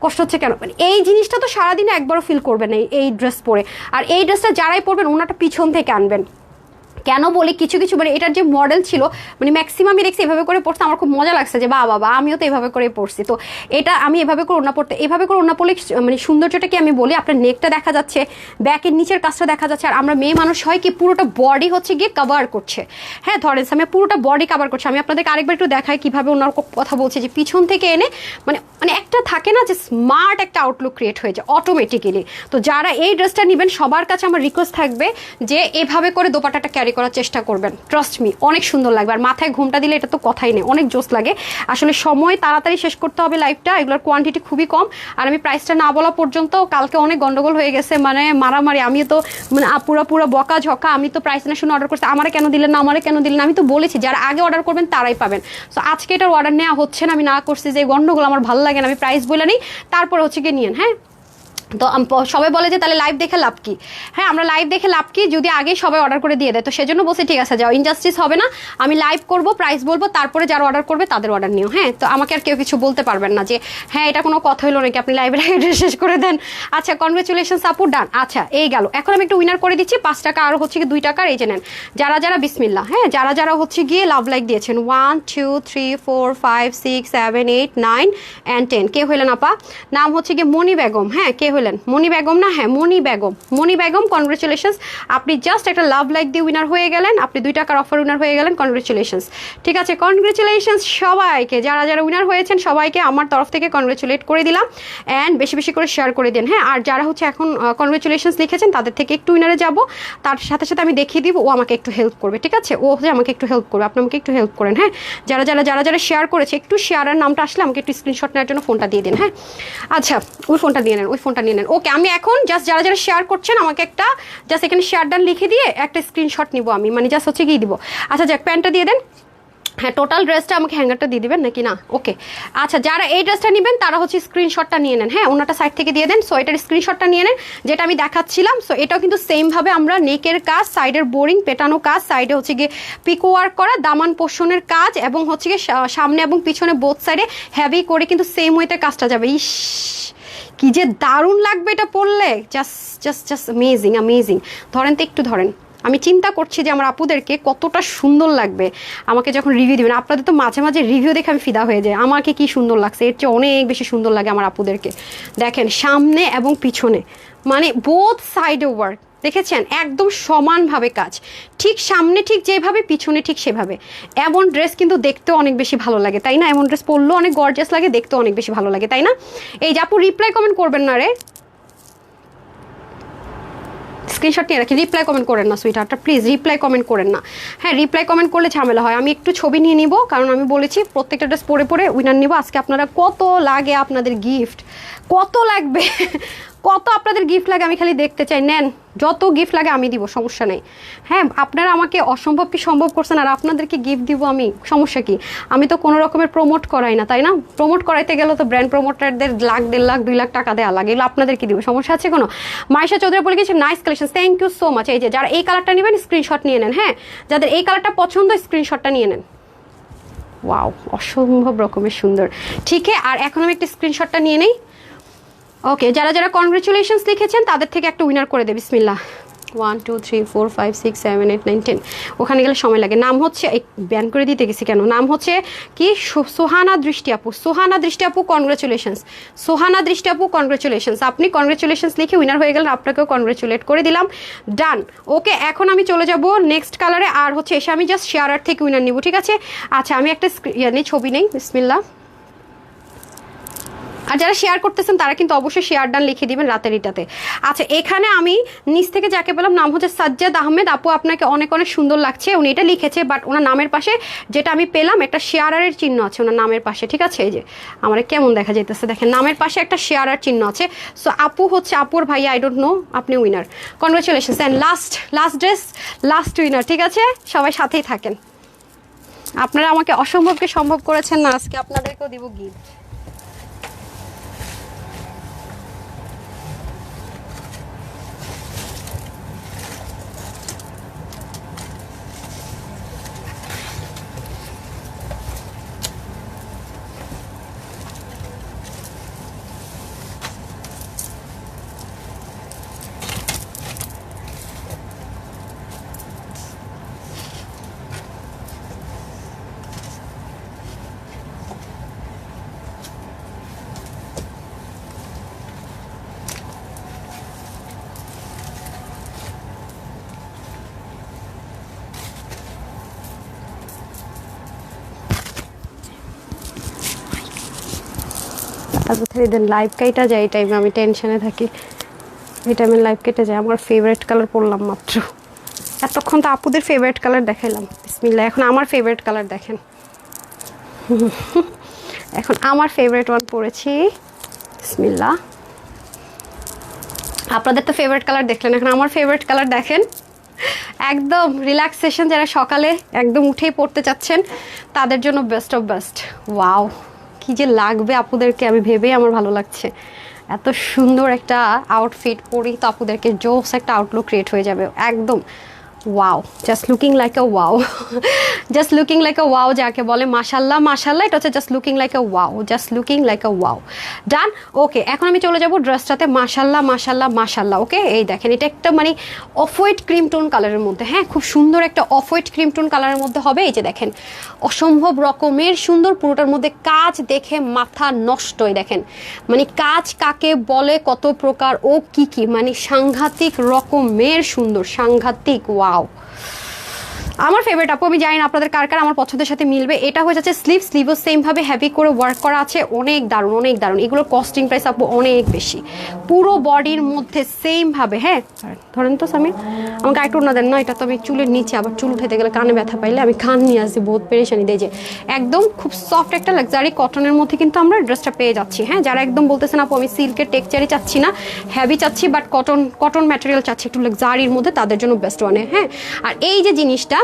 কষ্ট হচ্ছে কেন। মানে এই জিনিসটা তো সারাদিনে একবারও ফিল করবেন এই ড্রেস পরে। আর এই ড্রেসটা যারাই পরবেন ওনাটা পিছন থেকে আনবেন। কেন বলি কিছু কিছু মানে এটার যে মডেল ছিল মানে ম্যাক্সিমামই দেখছি এভাবে করে পড়তে, আমার খুব মজা লাগছে যে বাবা আমিও তো এভাবে করে পড়ছি। তো এটা আমি এভাবে করে ওড়না পড়তে, এভাবে করে ওড়না পড়লে মানে সৌন্দর্যটা কি আমি বলি, আপনার নেকটা দেখা যাচ্ছে, ব্যাকের নিচের কাজটা দেখা যাচ্ছে। আর আমরা মেয়ে মানুষ হয় কি পুরোটা বডি হচ্ছে গিয়ে কভার করছে। হ্যাঁ ধরেন আমি পুরোটা বডি কভার করছে। আমি আপনাদেরকে আরেকবার একটু দেখাই কীভাবে ওনার কথা বলছে, যে পিছন থেকে এনে মানে মানে একটা থাকে না যে স্মার্ট একটা আউটলুক ক্রিয়েট হয়ে যায় অটোমেটিক্যালি। তো যারা এই ড্রেসটা নেবেন সবার কাছে আমার রিকোয়েস্ট থাকবে যে এভাবে করে দোপাট্টাটা ক্যারি করার চেষ্টা করবেন, ট্রাস্ট মি অনেক সুন্দর লাগবে। আর মাথায় ঘুমটা দিলে এটা তো কথাই নেই, অনেক জোস লাগে। আসলে সময় তাড়াতাড়ি শেষ করতে হবে লাইভটা, এগুলোর কোয়ান্টিটি খুবই কম। আর আমি প্রাইসটা না বলা পর্যন্ত কালকে অনেক গন্ডগোল হয়ে গেছে, মানে মারামারি। আমি তো মানে পুরো বকা ঝকা, আমি তো প্রাইস না শুনে অর্ডার করছি, আমারে কেন দিলেন না, আমারে কেন দিলেন না। আমি তো বলেছি যারা আগে অর্ডার করবেন তারাই পাবেন। সো আজকে এটার অর্ডার নেওয়া হচ্ছে না, আমি না করছি যে গন্ডগোল আমার ভালো লাগে না, আমি প্রাইস বলে নিই তারপর হচ্ছে গিয়ে নিয়েন। হ্যাঁ তো সবাই বলে যে তাহলে লাইভ দেখে লাভ কি? হ্যাঁ, আমরা লাইভ দেখে লাভ কি যদি আগে সবাই অর্ডার করে দিয়ে দেয়, তো সেজন্য বলছি ঠিক আছে যাও, ইনজাস্টিস হবে না, আমি লাইভ করব, প্রাইস বলবো, তারপরে যারা অর্ডার করবে তাদের অর্ডার নিও। হ্যাঁ, তো আমাকে আর কেউ কিছু বলতে পারবেন না যে হ্যাঁ এটা কোনো কথা হলো নাকি, আপনি লাইভের আগে শেষ করে দেন। আচ্ছা, কনগ্রেচুলেশনস আপু, ডান। আচ্ছা, এই গেল। এখন আমি একটু উইনার করে দিচ্ছি 5 টাকা আর হচ্ছে কি 2 টাকার, এই যে নেন। যারা যারা বিসমিল্লাহ, হ্যাঁ যারা যারা হচ্ছে গিয়ে লাভ লাইক দিয়েছেন 1 2 3 4 5 6 7 8 9 and 10, কে হইলেন আপা? নাম হচ্ছে গিয়ে মনি বেগম। হ্যাঁ, কে হইলেন? মনি বেগম না? হ্যাঁ, মনি বেগম। মনি বেগম, কনগ্রেচুলেশনস, আপনি জাস্ট একটা লাভ লাইক দিয়ে উইনার হয়ে গেলেন, আপনি 2 টাকার অফার উইনার হয়ে গেলেন। কনগ্রেচুলেশনস। ঠিক আছে, কনগ্রেচুলেশনস সবাইকে, যারা যারা উইনার হয়েছেন সবাইকে আমার তরফ থেকে কনগ্রেচুলেট করে দিলাম। অ্যান্ড বেশি বেশি করে শেয়ার করে দিন। হ্যাঁ, আর যারা হচ্ছে এখন কনগ্রেচুলেশনস লিখেছেন তাদের থেকে একটু উইনারে যাব, তার সাথে সাথে আমি দেখিয়ে দিব ও আমাকে একটু হেল্প করবে। ঠিক আছে, ও হচ্ছে আমাকে একটু হেল্প করবে, আপনি আমাকে একটু হেল্প করেন। হ্যাঁ, যারা যারা যারা যারা শেয়ার করেছে একটু শেয়ারের নামটা আসলে আমাকে একটু স্ক্রিনশট নেওয়ার জন্য ফোনটা দিয়ে দিন। হ্যাঁ, আচ্ছা ওই ফোনটা নিয়ে নেন, ওই ফোনটা নিয়ে নেন। ওকে, আমি এখন জাস্ট যারা যারা শেয়ার করছেন আমাকে একটা জাস্ট এখানে শেয়ার ডান লিখে দিয়ে একটা স্ক্রিনশট নিব আমি, মানে জাস্ট হচ্ছে গিয়ে দিব। আচ্ছা যাক, প্যান্টটা দিয়ে দেন। হ্যাঁ, টোটাল ড্রেসটা আমাকে হ্যাঙ্গারটা দিয়ে দিবেন নাকি না? ওকে, আচ্ছা যারা এই ড্রেসটা নেবেন তারা হচ্ছে স্ক্রিনশটটা নিয়ে নেন। হ্যাঁ, ওনাটা সাইড থেকে দিয়ে দেন। সো এটার স্ক্রিনশটটা নিয়ে নেন যেটা আমি দেখাচ্ছিলাম। সো এটাও কিন্তু সেমভাবে আমরা নেকের কাজ, সাইডের বোরিং পেটানো কাজ, সাইডে হচ্ছে গিয়ে পিকো ওয়ার্ক করা, দামান পোষণের কাজ, এবং হচ্ছে গিয়ে সামনে এবং পিছনে বোথ সাইডে হেভি করে কিন্তু সেম ওয়েতে কাজটা যাবে। ইস কি যে দারুণ লাগবে এটা পরলে, just just just amazing amazing. ধরেন তো, একটু ধরেন, আমি চিন্তা করছি যে আমার আপুদেরকে কতটা সুন্দর লাগবে আমাকে যখন রিভিউ দিবেন। আপনাদের তো মাঝে মাঝে রিভিউ দেখে আমি ফিদা হয়ে যাই, আমাকে কি সুন্দর লাগছে, এর চেয়ে অনেক বেশি সুন্দর লাগে আমার আপুদেরকে। দেখেন সামনে এবং পিছনে, মানে বোথ সাইডে ওয়ার্ক, দেখেছেন একদম সমানভাবে কাজ, ঠিক সামনে ঠিক যেভাবে, পিছনে ঠিক সেভাবে। এমন ড্রেস কিন্তু দেখতেও অনেক বেশি ভালো লাগে, তাই না? এমন ড্রেস পরলেও অনেক গর্জিয়াস লাগে, দেখতেও অনেক বেশি ভালো লাগে, তাই না? এই যে আপু রিপ্লাই কমেন্ট করবেন না রে, স্ক্রিনশট নিয়ে রাখি, রিপ্লাই কমেন্ট করেন না সুইটহার্টটা, প্লিজ রিপ্লাই কমেন্ট করেন না। হ্যাঁ, রিপ্লাই কমেন্ট করলে ঝামেলা হয়। আমি একটু ছবি নিয়ে নিব, কারণ আমি বলেছি প্রত্যেকটা ড্রেস পরে পরে উইনার নিব। আজকে আপনারা কত লাগে, আপনাদের গিফট কত লাগবে, কত আপনাদের গিফট লাগে আমি খালি দেখতে চাই। নেন, যত গিফট লাগে আমি দিব, সমস্যা নেই। হ্যাঁ, আপনারা আমাকে অসম্ভব কি সম্ভব করছেন, আর আপনাদেরকে গিফট দিব আমি, সমস্যা কি? আমি তো কোনো রকমের প্রমোট করাই না, তাই না? প্রমোট করাইতে গেলে তো ব্র্যান্ড প্রমোটারদের 1 লাখ 1.5 লাখ 2 লাখ টাকা দেওয়া লাগে, এগুলো আপনাদেরকে দিব, সমস্যা আছে কোনো? মাইশা চৌধুরী বলে গেছে nice collection, thank you so much. এই যে যারা এই কালারটা নেবেন স্ক্রিনশট নিয়ে নেন। হ্যাঁ, যাদের এই কালারটা পছন্দ স্ক্রিনশটটা নিয়ে নেন। ওয়াও, অসম্ভব রকমের সুন্দর। ঠিক আছে, আর এখন আমি একটা স্ক্রিনশটটা নিয়ে নেই। ওকে, যারা যারা কনগ্রেচুলেশনস লিখেছেন তাদের থেকে একটা উইনার করে দে। বিসমিল্লাহ। 1 2 3 4 5 6 7 8 9 10, ওখানে গেলে সময় লাগে। নাম হচ্ছে, ব্যান করে দিতে গেছি কেন, নাম হচ্ছে কি, সোহানা দৃষ্টি আপু। সোহানা দৃষ্টি আপু, কনগ্রেচুলেশনস। সোহানা দৃষ্টি আপু, কনগ্রেচুলেশনস। আপনি কনগ্রেচুলেশনস লিখে উইনার হয়ে গেলেন, আপনাকেও কনগ্রেচুলেট করে দিলাম। ডান। ওকে, এখন আমি চলে যাব নেক্সট কালারে, আর হচ্ছে এসে আমি জাস্ট শেয়ারার থেকে উইনার নিব, ঠিক আছে? আচ্ছা, আমি একটা ছবি নেই। বিসমিল্লাহ। আর যারা শেয়ার করতেছেন তারা কিন্তু অবশ্যই শেয়ার ডান লিখে দিবেন রাতের এটাতে। আচ্ছা, এখানে আমি নিচ থেকে যাকে পেলাম, নাম হচ্ছে সাজ্জাদ আহমেদ। আপু আপনাকে অনেক অনেক সুন্দর লাগছে, উনি এটা লিখেছে, বাট ওনার নামের পাশে যেটা আমি পেলাম একটা শেয়ারের চিহ্ন আছে ওনার নামের পাশে, ঠিক আছে? এই যে আমার কেমন দেখা যাইতেছে, দেখেন নামের পাশে একটা শেয়ারের চিহ্ন আছে। সো আপু হচ্ছে আপুর ভাই, আই ডোন্ট নো, আপনি winner, congratulations. And last dress, last winner, ঠিক আছে? সবাই সাথেই থাকেন, আপনারা আমাকে অসম্ভবকে সম্ভব করেছেন না, আজকে আপনাদেরকেও দিব গিফট। তারপর দেন লাইভ কেটে যায়, এই টাইমে আমি টেনশনে থাকি, এই টাইমে লাইভ কেটে যায়। আমার ফেভারিট কালার পরলাম মাত্র, এতক্ষণ তো আপুদের ফেভারিট কালার দেখাইলাম। বিসমিল্লাহ। এখন আমার ফেভারিট কালার দেখেন, এখন আমার ফেভারিট ওয়ান পরেছি। বিসমিল্লাহ। আপনাদের তো ফেভারিট কালার দেখলেন, এখন আমার ফেভারিট কালার দেখেন। একদম রিল্যাক্সেশন, যারা সকালে একদম উঠেই পড়তে চাচ্ছেন তাদের জন্য বেস্ট অফ বেস্ট। ওয়াও, কি যে লাগবে আপুদেরকে আমি ভেবেই আমার ভালো লাগছে। এত সুন্দর একটা আউটফিট পরি তো আপুদেরকে জোস একটা আউটলুক ক্রিয়েট হয়ে যাবে একদম। Wow, just looking like a wow, just looking like a wow যাকে বলে, মাশাল্লাহ মাশাল্লাহ, এটা হচ্ছে just looking like a wow, just looking like a wow. Done. Okay, এখন আমি চলে যাব ড্রেসটাতে। মাশাল্লাহ মাশাল্লাহ মাশাল্লাহ। ওকে, এই দেখেন এটা একটা মানে অফ হোয়াইট ক্রিম টোন কালারের মধ্যে, হ্যাঁ খুব সুন্দর একটা অফ হোয়াইট ক্রিম টোন কালারের মধ্যে হবে। এই যে দেখেন অসম্ভব রকমের সুন্দর, পুরোটার মধ্যে কাজ দেখে মাথা নষ্ট। এই দেখেন মানে কাজ কাকে বলে, কত প্রকার ও কি কি, মানে সাংঘাতিক রকমের সুন্দর, সাংঘাতিক। ওয়াও, আমার ফেভারিট আপু, আমি জানি না আপনাদের কার কার আমার পছন্দের সাথে মিলবে। এটা হয়ে যাচ্ছে স্লিভও সেম ভাবে হেভি করে ওয়ার্ক করা আছে, অনেক দারুণ অনেক দারুণ। এগুলোর কস্টিং প্রাইস আপু অনেক বেশি, পুরো বডির মধ্যে সেম ভাবে। হ্যাঁ ধরেন তো সামির, আমাকে একটু না দেন না, এটা তো আমি চুলের নিচে, আবার চুল উঠাতে গেলে কানে ব্যথা পাইলে আমি কান নিয়ে আসি, বহুত পেরেশানি দেয়। যে একদম খুব সফট একটা লাক্সারি কটনের মধ্যে কিন্তু আমরা ড্রেসটা পেয়ে যাচ্ছি। হ্যাঁ, যারা একদম বলতেছেন আপু আমি সিল্কের টেক্সচারই চাচ্ছি না, হেভি চাচ্ছি, বাট কটন ম্যাটেরিয়াল চাচ্ছি একটু লাক্সারির মধ্যে, তাদের জন্য বেস্ট ওয়ানে। হ্যাঁ, আর এই যে জিনিসটা,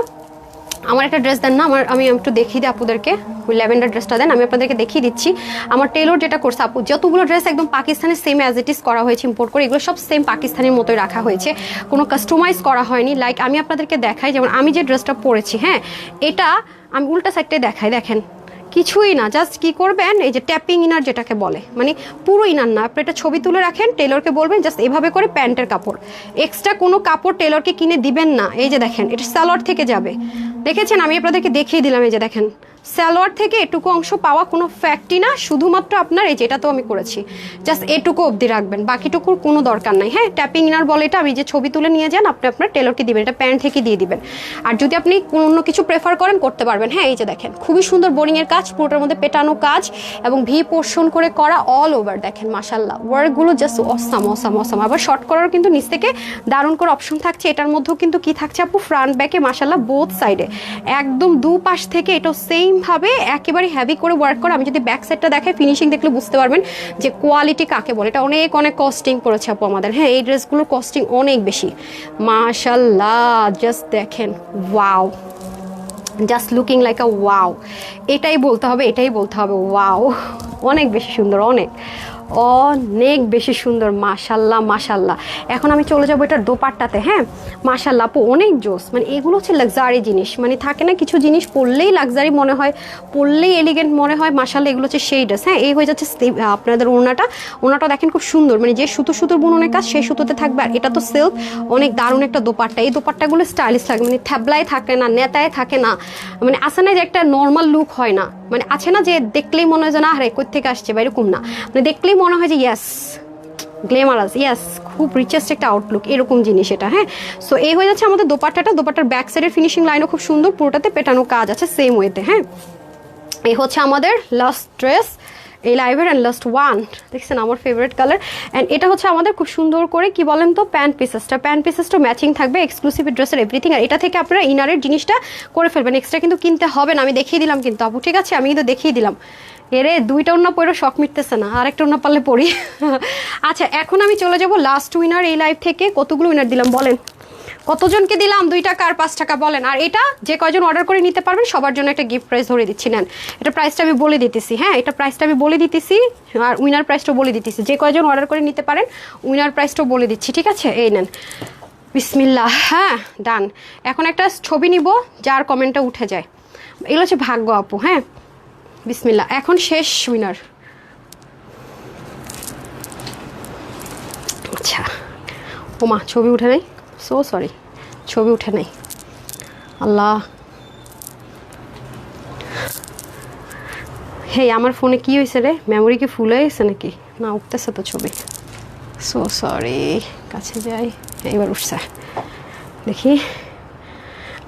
আমার একটা ড্রেস দেন না, আমি একটু দেখিয়ে দিই আপুদেরকে, ওই ল্যাভেন্ডার ড্রেসটা দেন, আমি আপনাদেরকে দেখিয়ে দিচ্ছি। আমার টেলর যেটা করছে আপু, যতগুলো ড্রেস একদম পাকিস্তানের সেম অ্যাজ ইট ইজ করা হয়েছে ইম্পোর্ট করে, এগুলো সব সেম পাকিস্তানের মতোই রাখা হয়েছে, কোনো কাস্টমাইজ করা হয়নি। লাইক আমি আপনাদেরকে দেখাই, যেমন আমি যে ড্রেসটা পরেছি, হ্যাঁ এটা আমি উল্টা সাইডটাই দেখাই, দেখেন কিছুই না, জাস্ট কি করবেন, এই যে ট্যাপিং ইনার যেটাকে বলে, মানে পুরো ইনার না, আপনি এটা ছবি তুলে রাখেন, টেলরকে বলবেন জাস্ট এভাবে করে প্যান্টের কাপড়, এক্সট্রা কোনো কাপড় টেলরকে কিনে দিবেন না। এই যে দেখেন এটা সালোয়ার থেকে যাবে, দেখেছেন আমি আপনাদেরকে দেখিয়ে দিলাম। এই যে দেখেন সালোয়ার থেকে এটুকু অংশ পাওয়া কোনো ফ্যাক্টই না, শুধুমাত্র আপনার এই যেটা তো আমি করেছি জাস্ট এটুকু অবধি রাখবেন, বাকিটুকুর কোনো দরকার নাই। হ্যাঁ, ট্যাপিং ইনার বলে এটা, আমি যে ছবি তুলে নিয়ে যান আপনি আপনার টেলরকে দিবেন, এটা প্যান্ট থেকে দিয়ে দিবেন। আর যদি আপনি অন্য কিছু প্রেফার করেন করতে পারবেন। হ্যাঁ, এই যে দেখেন খুবই সুন্দর বোরিংয়ের কাজ, পুরোটার মধ্যে পেটানো কাজ এবং ভি পোর্শন করে করা অল ওভার। দেখেন মাশাল্লাহ ওয়ার্কগুলো জাস্ট অসাম অসাম অসাম। আবার শর্ট করার কিন্তু নিচ থেকে দারুণ করে অপশন থাকছে। এটার মধ্যেও কিন্তু কি থাকছে আপু, ফ্রন্ট ব্যাকে মাশাল্লাহ বোথ সাইডে একদম দুপাশ থেকে এটাও সেম ভাবে একেবারে হেভি করে ওয়ার্ক করে। আমি যদি ব্যাক সাইডটা দেখাই, ফিনিশিং দেখলে বুঝতে পারবেন যে কোয়ালিটি কাকে বলে। এটা অনেক অনেক কস্টিং পড়েছে আপু আমাদের। হ্যাঁ, এই ড্রেসগুলোর কস্টিং অনেক বেশি মাশাল্লাহ। জাস্ট দেখেন wow, just looking like a wow, এটাই বলতে হবে, এটাই বলতে হবে। ওয়াও, অনেক বেশি সুন্দর, অনেক অনেক বেশি সুন্দর। মাশাল্লাহ মাশাল্লাহ। এখন আমি চলে যাবো এটার দোপাট্টাতে। হ্যাঁ মাশাল্লাহ আপু অনেক জোস, মানে এগুলো হচ্ছে লাক্সারি জিনিস, মানে থাকে না কিছু জিনিস পরলেই লাক্সারি মনে হয়, পরলেই এলিগেন্ট মনে হয়। মাশাল্লাহ এগুলো হচ্ছে সেই ড্রেস। হ্যাঁ, এই হয়ে যাচ্ছে আপনাদের ওড়নাটা দেখেন খুব সুন্দর, মানে যে সুতোর বুননের কাজ সেই সুতোতে থাকবে। আর এটা তো সিল্ক, অনেক দারুণ একটা দোপাট্টা। এই দোপাট্টাগুলো স্টাইলিশ থাকে, মানে থ্যাবলায় থাকে না, নেতায় থাকে না, মানে আসে না যে একটা নর্মাল লুক হয় না, মানে আছে না যে দেখলেই মনে হয় যে না আরে কই থেকে আসছে বা এরকম না, মানে দেখলেই মনে হয় যে ইয়াস গ্ল্যামারাস, ইয়াস খুব রিচেস্ট একটা আউটলুক, এরকম জিনিস এটা। হ্যাঁ, সো এই হয়ে যাচ্ছে আমাদের দোপাট্টাটা। দোপাট্টার ব্যাক সাইডের ফিনিশিং লাইনও খুব সুন্দর, পুরোটাতে পেটানো কাজ আছে সেম ওয়েতে। হ্যাঁ, এই হচ্ছে আমাদের লাস্ট ড্রেস এই লাইভের অ্যান্ড লাস্ট ওয়ান। দেখছেন আমার ফেভারিট কালার। অ্যান্ড এটা হচ্ছে আমাদের খুব সুন্দর করে কি বলেন তো প্যান্ট পিসেসটা ম্যাচিং থাকবে, এক্সক্লুসিভ ড্রেসের এভরিথিং। আর এটা থেকে আপনারা ইনারের জিনিসটা করে ফেলবেন, এক্সট্রা কিন্তু কিনতে হবে না। আমি দেখিয়ে দিলাম কিন্তু আপু, ঠিক আছে আমি কিন্তু দেখিয়ে দিলাম। এরে দুইটা ওড়না পরে শখ মিটতেছে না, আর একটা ওড়না পারলে পড়ি। আচ্ছা, এখন আমি চলে যাব লাস্ট উইনার এই লাইভ থেকে। কতগুলো উইনার দিলাম বলেন, কতজনকে দিলাম 2 টাকা আর 5 টাকা বলেন। আর এটা যে কয়জন অর্ডার করে নিতে পারবেন সবার জন্য একটা গিফট প্রাইস ধরে দিচ্ছি, নেন এটা প্রাইসটা আমি বলে দিতেছি। হ্যাঁ, এটা প্রাইসটা আমি বলে দিতেছি, আর উইনার প্রাইসটাও বলে দিতেছি। যে কয়জন অর্ডার করে নিতে পারেন উইনার প্রাইসটাও বলে দিচ্ছি, ঠিক আছে? এই নেন, বিসমিল্লাহ। হ্যাঁ ডান। এখন একটা ছবি নিব যার কমেন্টটা উঠে যায়, এগুলো হচ্ছে ভাগ্য আপু। হ্যাঁ বিসমিল্লাহ, এখন শেষ উইনার। আচ্ছা ওমা ছবি উঠে নাই, সো সরি ছবি উঠে নাই। আল্লাহ, হে আমার ফোনে কি হয়েছে রে, মেমোরি কি ফুল হয়ে গেছে নাকি? না উঠতেছে তো ছবি, সো সরি। কাছে যাই, এবার উঠছে দেখি।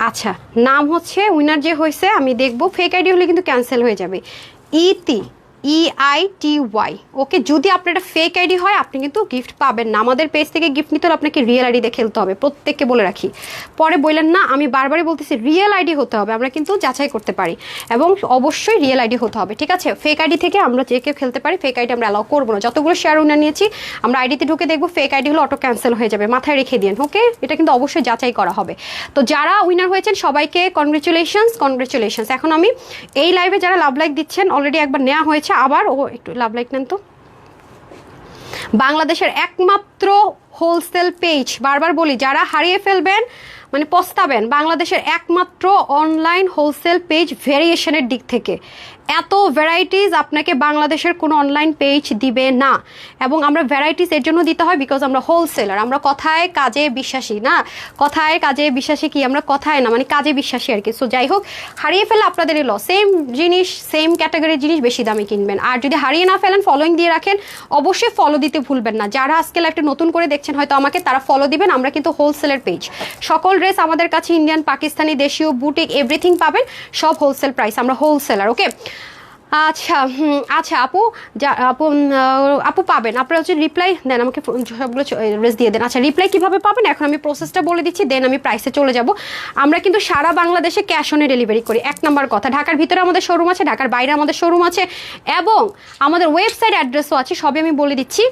আচ্ছা, নাম হচ্ছে উইনার যে হয়েছে আমি দেখবো, ফেক আইডি হলে কিন্তু ক্যান্সেল হয়ে যাবে। EITY। ওকে, যদি আপনার একটা ফেক আইডি হয় আপনি কিন্তু গিফট পাবেন না। আমাদের পেজ থেকে গিফট নিতে হলে আপনাকে রিয়েল আইডি দিয়ে খেলতে হবে, প্রত্যেককে বলে রাখি। পরে বললেন না, আমি বারবারই বলতেছি রিয়েল আইডি হতে হবে, আমরা কিন্তু যাচাই করতে পারি এবং অবশ্যই রিয়েল আইডি হতে হবে, ঠিক আছে? ফেক আইডি থেকে আমরা যে কেউ খেলতে পারি, ফেক আইডি আমরা অ্যালাউ করবো না। যতগুলো শেয়ার উইনার নিয়েছি আমরা আইডিতে ঢুকে দেখবো ফেক আইডি হলে অটো ক্যান্সেল হয়ে যাবে, মাথায় রেখে দিন। ওকে, এটা কিন্তু অবশ্যই যাচাই করা হবে। তো যারা উইনার হয়েছেন সবাইকে কনগ্রেচুলেশনস। এখন আমি এই লাইভে যারা লাভ লাইক দিচ্ছেন অলরেডি একবার নেওয়া হয়েছে, আবার ও একটু লাভ লাইক নেন তো। বাংলাদেশের একমাত্র হোলসেল পেজ, বারবার বলি যারা হারিয়ে ফেলবেন মানে পস্তাবেন, বাংলাদেশের একমাত্র অনলাইন হোলসেল পেজ ভেরিয়েশনের দিক থেকে। এত ভ্যারাইটিস আপনাকে বাংলাদেশের কোনো অনলাইন পেজ দিবে না। এবং আমরা ভ্যারাইটিস এর জন্য দিতে হয় বিকজ আমরা হোলসেলার, আমরা কথায় কাজে বিশ্বাসী না, কথায় কাজে বিশ্বাসী কি, আমরা কথায় না মানে কাজে বিশ্বাসী আর কি। সো যাই হোক, হারিয়ে ফেলে আপনাদেরই লস, সেম জিনিস সেম ক্যাটাগরির জিনিস বেশি দামে কিনবেন। আর যদি হারিয়ে না ফেলেন ফলোইং দিয়ে রাখেন, অবশ্যই ফলো দিতে ভুলবেন না। যারা আজকে লাইভটা নতুন করে দেখছেন হয়তো আমাকে, তারা ফলো দিবেন। আমরা কিন্তু হোলসেলের পেজ, সকল ড্রেস আমাদের কাছে ইন্ডিয়ান, পাকিস্তানি, দেশীয়, বুটিক এভরিথিং পাবেন, সব হোলসেল প্রাইস, আমরা হোলসেলার। ওকে আচ্ছা আচ্ছা আপু, আপু পাবেন, আপনারা হচ্ছে রিপ্লাই দেন আমাকে, সবগুলো ড্রেস দিয়ে দেন। আচ্ছা রিপ্লাই কিভাবে পাবেন এখন আমি প্রসেসটা বলে দিচ্ছি, দেন আমি প্রাইসে চলে যাব। আমরা কিন্তু সারা বাংলাদেশে ক্যাশ অনে ডেলিভারি করি, এক নাম্বার কথা। ঢাকার ভিতরে আমাদের শোরুম আছে, ঢাকার বাইরে আমাদের শোরুম আছে, এবং আমাদের ওয়েবসাইট অ্যাড্রেসও আছে, সবই আমি বলে দিচ্ছি।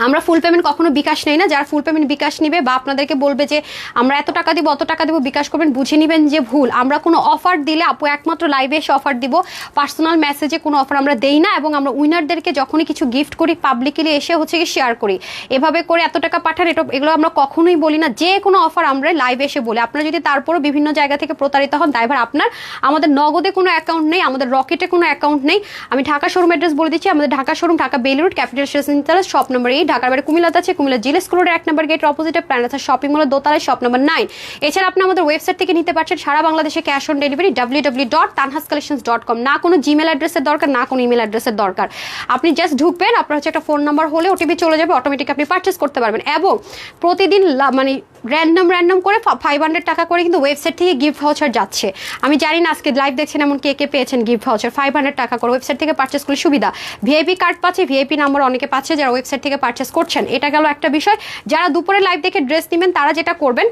আমরা ফুল পেমেন্ট কখনো বিকাশ নেই না। যারা ফুল পেমেন্ট বিকাশ নিবে বা আপনাদেরকে বলবে যে আমরা এত টাকা দিব অত টাকা দিব বিকাশ করবেন, বুঝে নেবেন যে ভুল। আমরা কোনো অফার দিলে আপু একমাত্র লাইভে এসে অফার দিব, পার্সোনাল মেসেজে কোনো অফার আমরা দেই না। এবং আমরা উইনারদেরকে যখনই কিছু গিফট করি পাবলিকলি এসে হচ্ছে কি শেয়ার করি, এভাবে করে এত টাকা পাঠান, এগুলো আমরা কখনোই বলি না। যে কোনো অফার আমরা লাইভে এসে বলি। আপনারা যদি তারপরও বিভিন্ন জায়গা থেকে প্রতারিত হন, ড্রাইভার আপনার, আমাদের নগদে কোনো অ্যাকাউন্ট নেই, আমাদের রকেটে কোনো অ্যাকাউন্ট নেই। আমি ঢাকা শোরুম অ্যাড্রেস বলে দিচ্ছি, আমাদের Dhaka showroom Dhaka Bailey road, capital station, shop number 8, ঢাকার বাইরে কুমিল্লাতে আছে, কুমিল্লা জিলেস স্কুলের 1 নম্বর গেটের অপোজিটে প্ল্যানেথা শপিং মলের দোতলায় শপ নম্বর 9। এছাড়া আপনি আমাদের ওয়েবসাইট থেকে নিতে পারছেন সারা বাংলাদেশে ক্যাশ অন ডেলিভারি, www.tanhascollections.com। না কোনো জিমেল অ্যাড্রেসের দরকার, না কোনো ইমেল অ্যাড্রেসের দরকার। আপনি জাস্ট ঢুকবেন, আপনার হচ্ছে একটা ফোন নাম্বার হলে ওটিপি চলে যাবে, অটোমেটিক আপনি পারচেস করতে পারবেন। এবং প্রতিদিন মানে র্যান্ডম করে 500 টাকা করে কিন্তু ওয়েবসাইট থেকে গিফট ভাউচার যাচ্ছে। আমি জানি না আজকে লাইভ দেখছেন এমন কে কে পেয়েছেন গিফট ভাউচার, 500 টাকা করে ওয়েবসাইট থেকে পারচেস করলে সুবিধা। ভিআইপি কার্ড পাচ্ছে, ভিআইপি নাম্বার অনেকে পাচ্ছে যারা ওয়েবসাইট থেকে পারচেস করছেন। এটা গেল একটা বিষয়। যারা দুপুরে লাইভ দেখে ড্রেস নেবেন তারা যেটা করবেন,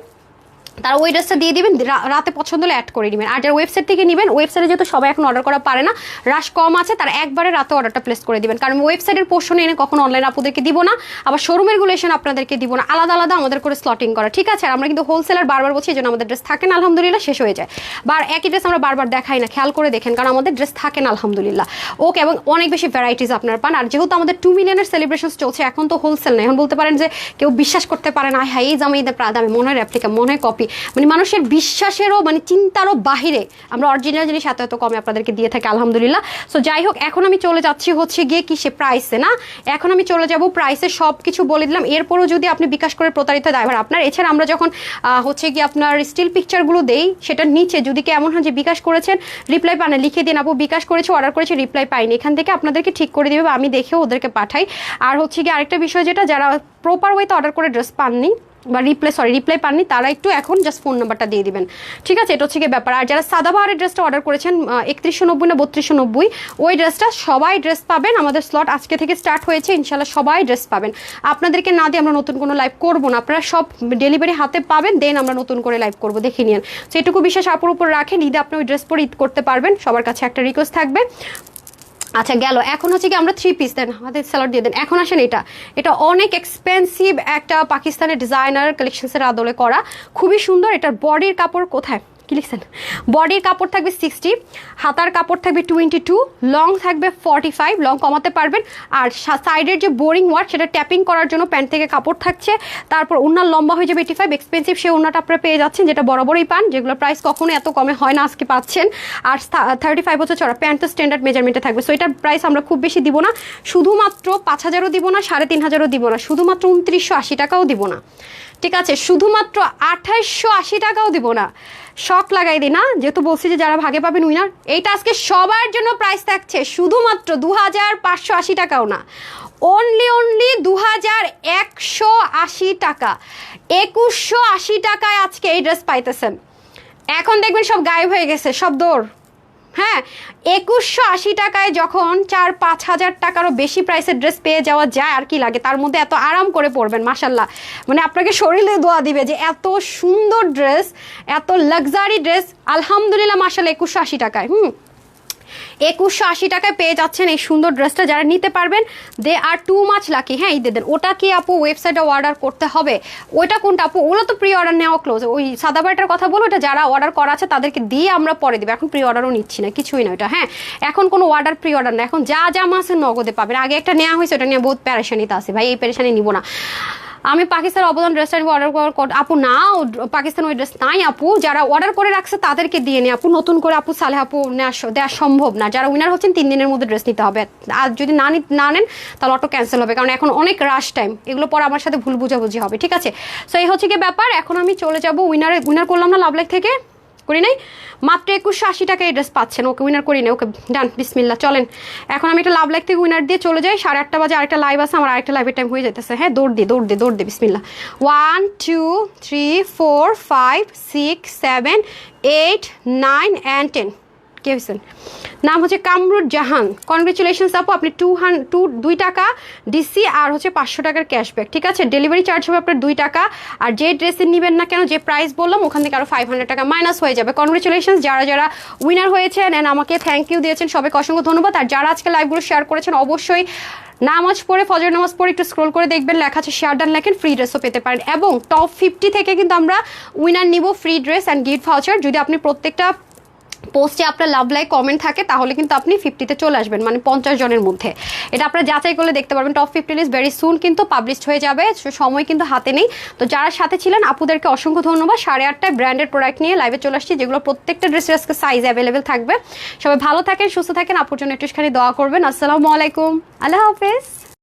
তারা ওই ড্রেসটা দিয়ে দিবেন, রাতে পছন্দ হলে অ্যাড করে নেবেন। আর যারা ওয়েবসাইট থেকে নেবেন, ওয়েবসাইটে যেহেতু সবাই এখন অর্ডার করা পারে না, রাশ কম আছে, তারা একবারে রাতে অর্ডারটা প্লেস করে দিবেন। কারণ ওয়েবসাইটের পোর্শন এনে কখনো অনলাইন আপুদেরকে দিব না, আবার শোরুমের গুলেশন আপনাদেরকে দিব না, আলাদা আলাদা আমাদের করে স্লটিং করা, ঠিক আছে? আর আমরা কিন্তু হোলসেলার বারবার বলছি, এই জন্য আমাদের ড্রেস থাকে না আলহামদুলিল্লাহ, শেষ হয়ে যায়। একই ড্রেস আমরা বারবার দেখাই না, খেয়াল করে দেখেন, কারণ আমাদের ড্রেস থাকে না আলহামদুলিল্লাহ। ওকে, এবং অনেক বেশি ভ্যারাইটিস আপনারা পান। আর যেহেতু আমাদের 2 মিলিয়নের সেলিব্রেশন চলছে, এখন তো হোলসেল নেই, এখন বলতে পারেন যে কেউ বিশ্বাস করতে পারে না, হ্যাঁ এই জামাইদের দামে মনে হয় রেপ্লিকা, মনে হয় কপি, মানে মানুষের বিশ্বাসেরও মানে চিন্তারও বাহিরে আমরা অরিজিনাল জিনিস এত এত কমে আপনাদেরকে দিয়ে থাকি আলহামদুলিল্লাহ। সো যাই হোক, এখন আমি চলে যাচ্ছি হচ্ছে গিয়ে কিসে, প্রাইসে না, এখন আমি চলে যাব প্রাইসে। সব কিছু বলে দিলাম, এরপরও যদি আপনি বিকাশ করে প্রতারিত ড্রাইভার আপনার। এছাড়া আমরা যখন হচ্ছে গিয়ে আপনার স্টিল পিকচারগুলো দেই, সেটার নিচে যদি কেমন হয় যে বিকাশ করেছেন রিপ্লাই পান, লিখে দিন আপু বিকাশ করেছে, অর্ডার করেছে, রিপ্লাই পাইনি, এখান থেকে আপনাদেরকে ঠিক করে দিবে, আমি দেখেও ওদেরকে পাঠাই। আর হচ্ছে গিয়ে আরেকটা বিষয়, যেটা যারা প্রপার ওয়েতে অর্ডার করে ড্রেস পাননি বা রিপ্লাই পাননি, তারা একটু এখন জাস্ট ফোন নাম্বারটা দিয়ে দিবেন, ঠিক আছে? এটা হচ্ছে গিয়ে ব্যাপার। আর যারা সাদাবাহারের ড্রেসটা অর্ডার করেছেন 3190 না 3290, ওই ড্রেসটা সবাই ড্রেস পাবেন। আমাদের স্লট আজকে থেকে স্টার্ট হয়েছে, ইনশাল্লাহ সবাই ড্রেস পাবেন। আপনাদেরকে না দিয়ে আমরা নতুন কোনো লাইভ করবো না, আপনারা সব ডেলিভারি হাতে পাবেন, দেন আমরা নতুন করে লাইভ করবো, দেখে নিন। সেটুকু বিশ্বাস আপুর উপর রাখেন, ঈদে আপনি ওই ড্রেস পরে ঈদ করতে পারবেন। সবার কাছে একটা রিকোয়েস্ট থাকবে। আচ্ছা গেল, এখন হচ্ছে কি আমরা 3 পিস দেন, হাতে স্যালাড দিয়ে দেন। এখন আসেন এটা অনেক এক্সপেন্সিভ একটা পাকিস্তানের ডিজাইনার কালেকশনসের আদলে করা, খুবই সুন্দর। এটার বডির কাপড় কোথায় কি লিখছেন, বডির কাপড় থাকবে 60, হাতার কাপড় থাকবে 22, লং থাকবে 45, লং কমাতে পারবেন। আর সাইডের যে বোরিং ওয়ার্ক, সেটা ট্যাপিং করার জন্য প্যান্ট থেকে কাপড় থাকছে। তারপর ওনার লম্বা হয়ে যাবে 85, এক্সপেন্সিভ সেই ওনাটা আপনারা পেয়ে যাচ্ছেন, যেটা বরাবরই পান, যেগুলো প্রাইস কখনো এত কমে হয় না, আজকে পাচ্ছেন। আর 35 হচ্ছে চড়া, প্যান্ট তো স্ট্যান্ডার্ড মেজারমেন্টে থাকবে। সো এটার প্রাইস আমরা খুব বেশি দিব না, শুধুমাত্র 5000ও দিব না, 3500ও দিব না, শুধুমাত্র 2980 টাকাও দিব না, ঠিক আছে? শুধুমাত্র 2880 টাকাও দিব না। শক লাগাই দিই না, যেহেতু বলছি যে যারা ভাগে পাবেন উইনার। এইটা আজকে সবার জন্য প্রাইস থাকছে শুধুমাত্র 2580 টাকাও না, অনলি 2180 টাকা, 2180 টাকায় আজকে এই ড্রেস পাইতেছেন। এখন দেখবেন সব গায়েব হয়ে গেছে, সব দৌড়। হ্যাঁ, 2180 টাকায় যখন 4-5 হাজার টাকারও বেশি প্রাইসের ড্রেস পেয়ে যাওয়া যায়, আর কি লাগে? তার মধ্যে এত আরাম করে পরবেন, মাশাল্লাহ, মানে আপনাকে শরীরে দোয়া দিবে যে এত সুন্দর ড্রেস, এত লাক্সারি ড্রেস, আলহামদুলিল্লাহ মাশাল্লাহ 2180 টাকায়। 2180 টাকায় পেয়ে যাচ্ছেন এই সুন্দর ড্রেসটা। যারা নিতে পারবেন দে আর টু মাচ লাকি। হ্যাঁ ঈদের দিন ওটা কি আপু ওয়েবসাইটে অর্ডার করতে হবে? ওইটা কোনটা আপু? ওগুলো তো প্রি অর্ডার নেওয়া ক্লোজ। ওই সাদা বাটার কথা বলো, ওটা যারা অর্ডার করা আছে তাদেরকে দিয়ে আমরা পরে দেবো। এখন প্রি অর্ডারও নিচ্ছি না, কিছুই না ওটা। হ্যাঁ এখন কোনো অর্ডার প্রি অর্ডার না, এখন যা জামা আছে নগদে পাবেন। আগে একটা নেওয়া হয়েছে, ওটা নিয়ে বহুত প্যারেশানিতে আছে ভাই, এই প্যারেশানি নিব না আমি। পাকিস্তানের অবদান ড্রেসটা অর্ডার আপু না, পাকিস্তান ওই ড্রেস নাই আপু। যারা অর্ডার করে রাখছে তাদেরকে দিয়ে নিয়ে আপু, নতুন করে আপু সালেহ আপু দেওয়া সম্ভব না। যারা উইনার হচ্ছেন 3 দিনের মধ্যে ড্রেস নিতে হবে। আর যদি না নেন তাহলে অটো ক্যান্সেল হবে, কারণ এখন অনেক রাশ টাইম। এগুলো পরে আমার সাথে ভুল বুঝাবুঝি হবে, ঠিক আছে? সো এই হচ্ছে কি ব্যাপার। এখন আমি চলে যাবো উইনার করলাম না লাভ লাইক থেকে, করি নাই? মাত্র 2180 টাকা এই ড্রেস পাচ্ছেন। ওকে উইনার করি না, ওকে ডান, বিসমিল্লাহ। চলেন এখন আমি একটা লাভ লাইক থেকে উইনার দিয়ে চলে যাই। 8:30 বাজে আরেকটা লাইভ আছে আমার, আরেকটা লাইভের টাইম হয়ে যেতেছে। হ্যাঁ দৌড় দিয়ে বিসমিল্লাহ। 1 2 3 4 5 6 7 8 9 and 10। কে হয়েছেন? নাম হচ্ছে কামরুর জাহান। কনগ্রেচুলেশনস আপু, আপনি 2 টাকা ডিসি আর হচ্ছে 500 টাকার ক্যাশব্যাক, ঠিক আছে? ডেলিভারি চার্জ হবে আপনার 2 টাকা। আর যে ড্রেসে নেবেন না কেন, যে প্রাইস বললাম ওখান থেকে আরও 500 টাকা মাইনাস হয়ে যাবে। কনগ্রেচুলেশনস যারা উইনার হয়েছেন অ্যান্ড আমাকে থ্যাংক ইউ দিয়েছেন, সবাইকে অসংখ্য ধন্যবাদ। আর যারা আজকে লাইভগুলো শেয়ার করেছেন অবশ্যই নামাজ পড়ে, ফজর নামাজ পড়ে একটু স্ক্রোল করে দেখবেন, লেখা আছে শেয়ার ডান লেখেন, ফ্রি ড্রেসও পেতে পারেন। এবং টপ 50 থেকে কিন্তু আমরা উইনার নিব free dress and gift voucher. যদি আপনি প্রত্যেকটা পোস্টে আপনার লাভ লাইক কমেন্ট থাকে তাহলে কিন্তু আপনি 50-তে চলে আসবেন, মানে 50 জনের মধ্যে। এটা আপনারা যাচাই করলে দেখতে পারবেন। টপ 50 লিস্ট ভেরি সুন কিন্তু পাবলিশড হয়ে যাবে, সময় কিন্তু হাতে নেই। তো যারা সাথে ছিলেন আপুদেরকে অসংখ্য ধন্যবাদ। 8:30টায় ব্র্যান্ডেড প্রোডাক্ট নিয়ে লাইভে চলে আসছি, যেগুলো প্রত্যেকটা ড্রেসের আজকে সাইজ অ্যাভেলেবেল থাকবে। সবাই ভালো থাকেন, সুস্থ থাকেন, আপুর জন্য একটুখানি দোয়া করবেন। আসসালামু আলাইকুম, আল্লাহ হাফেজ।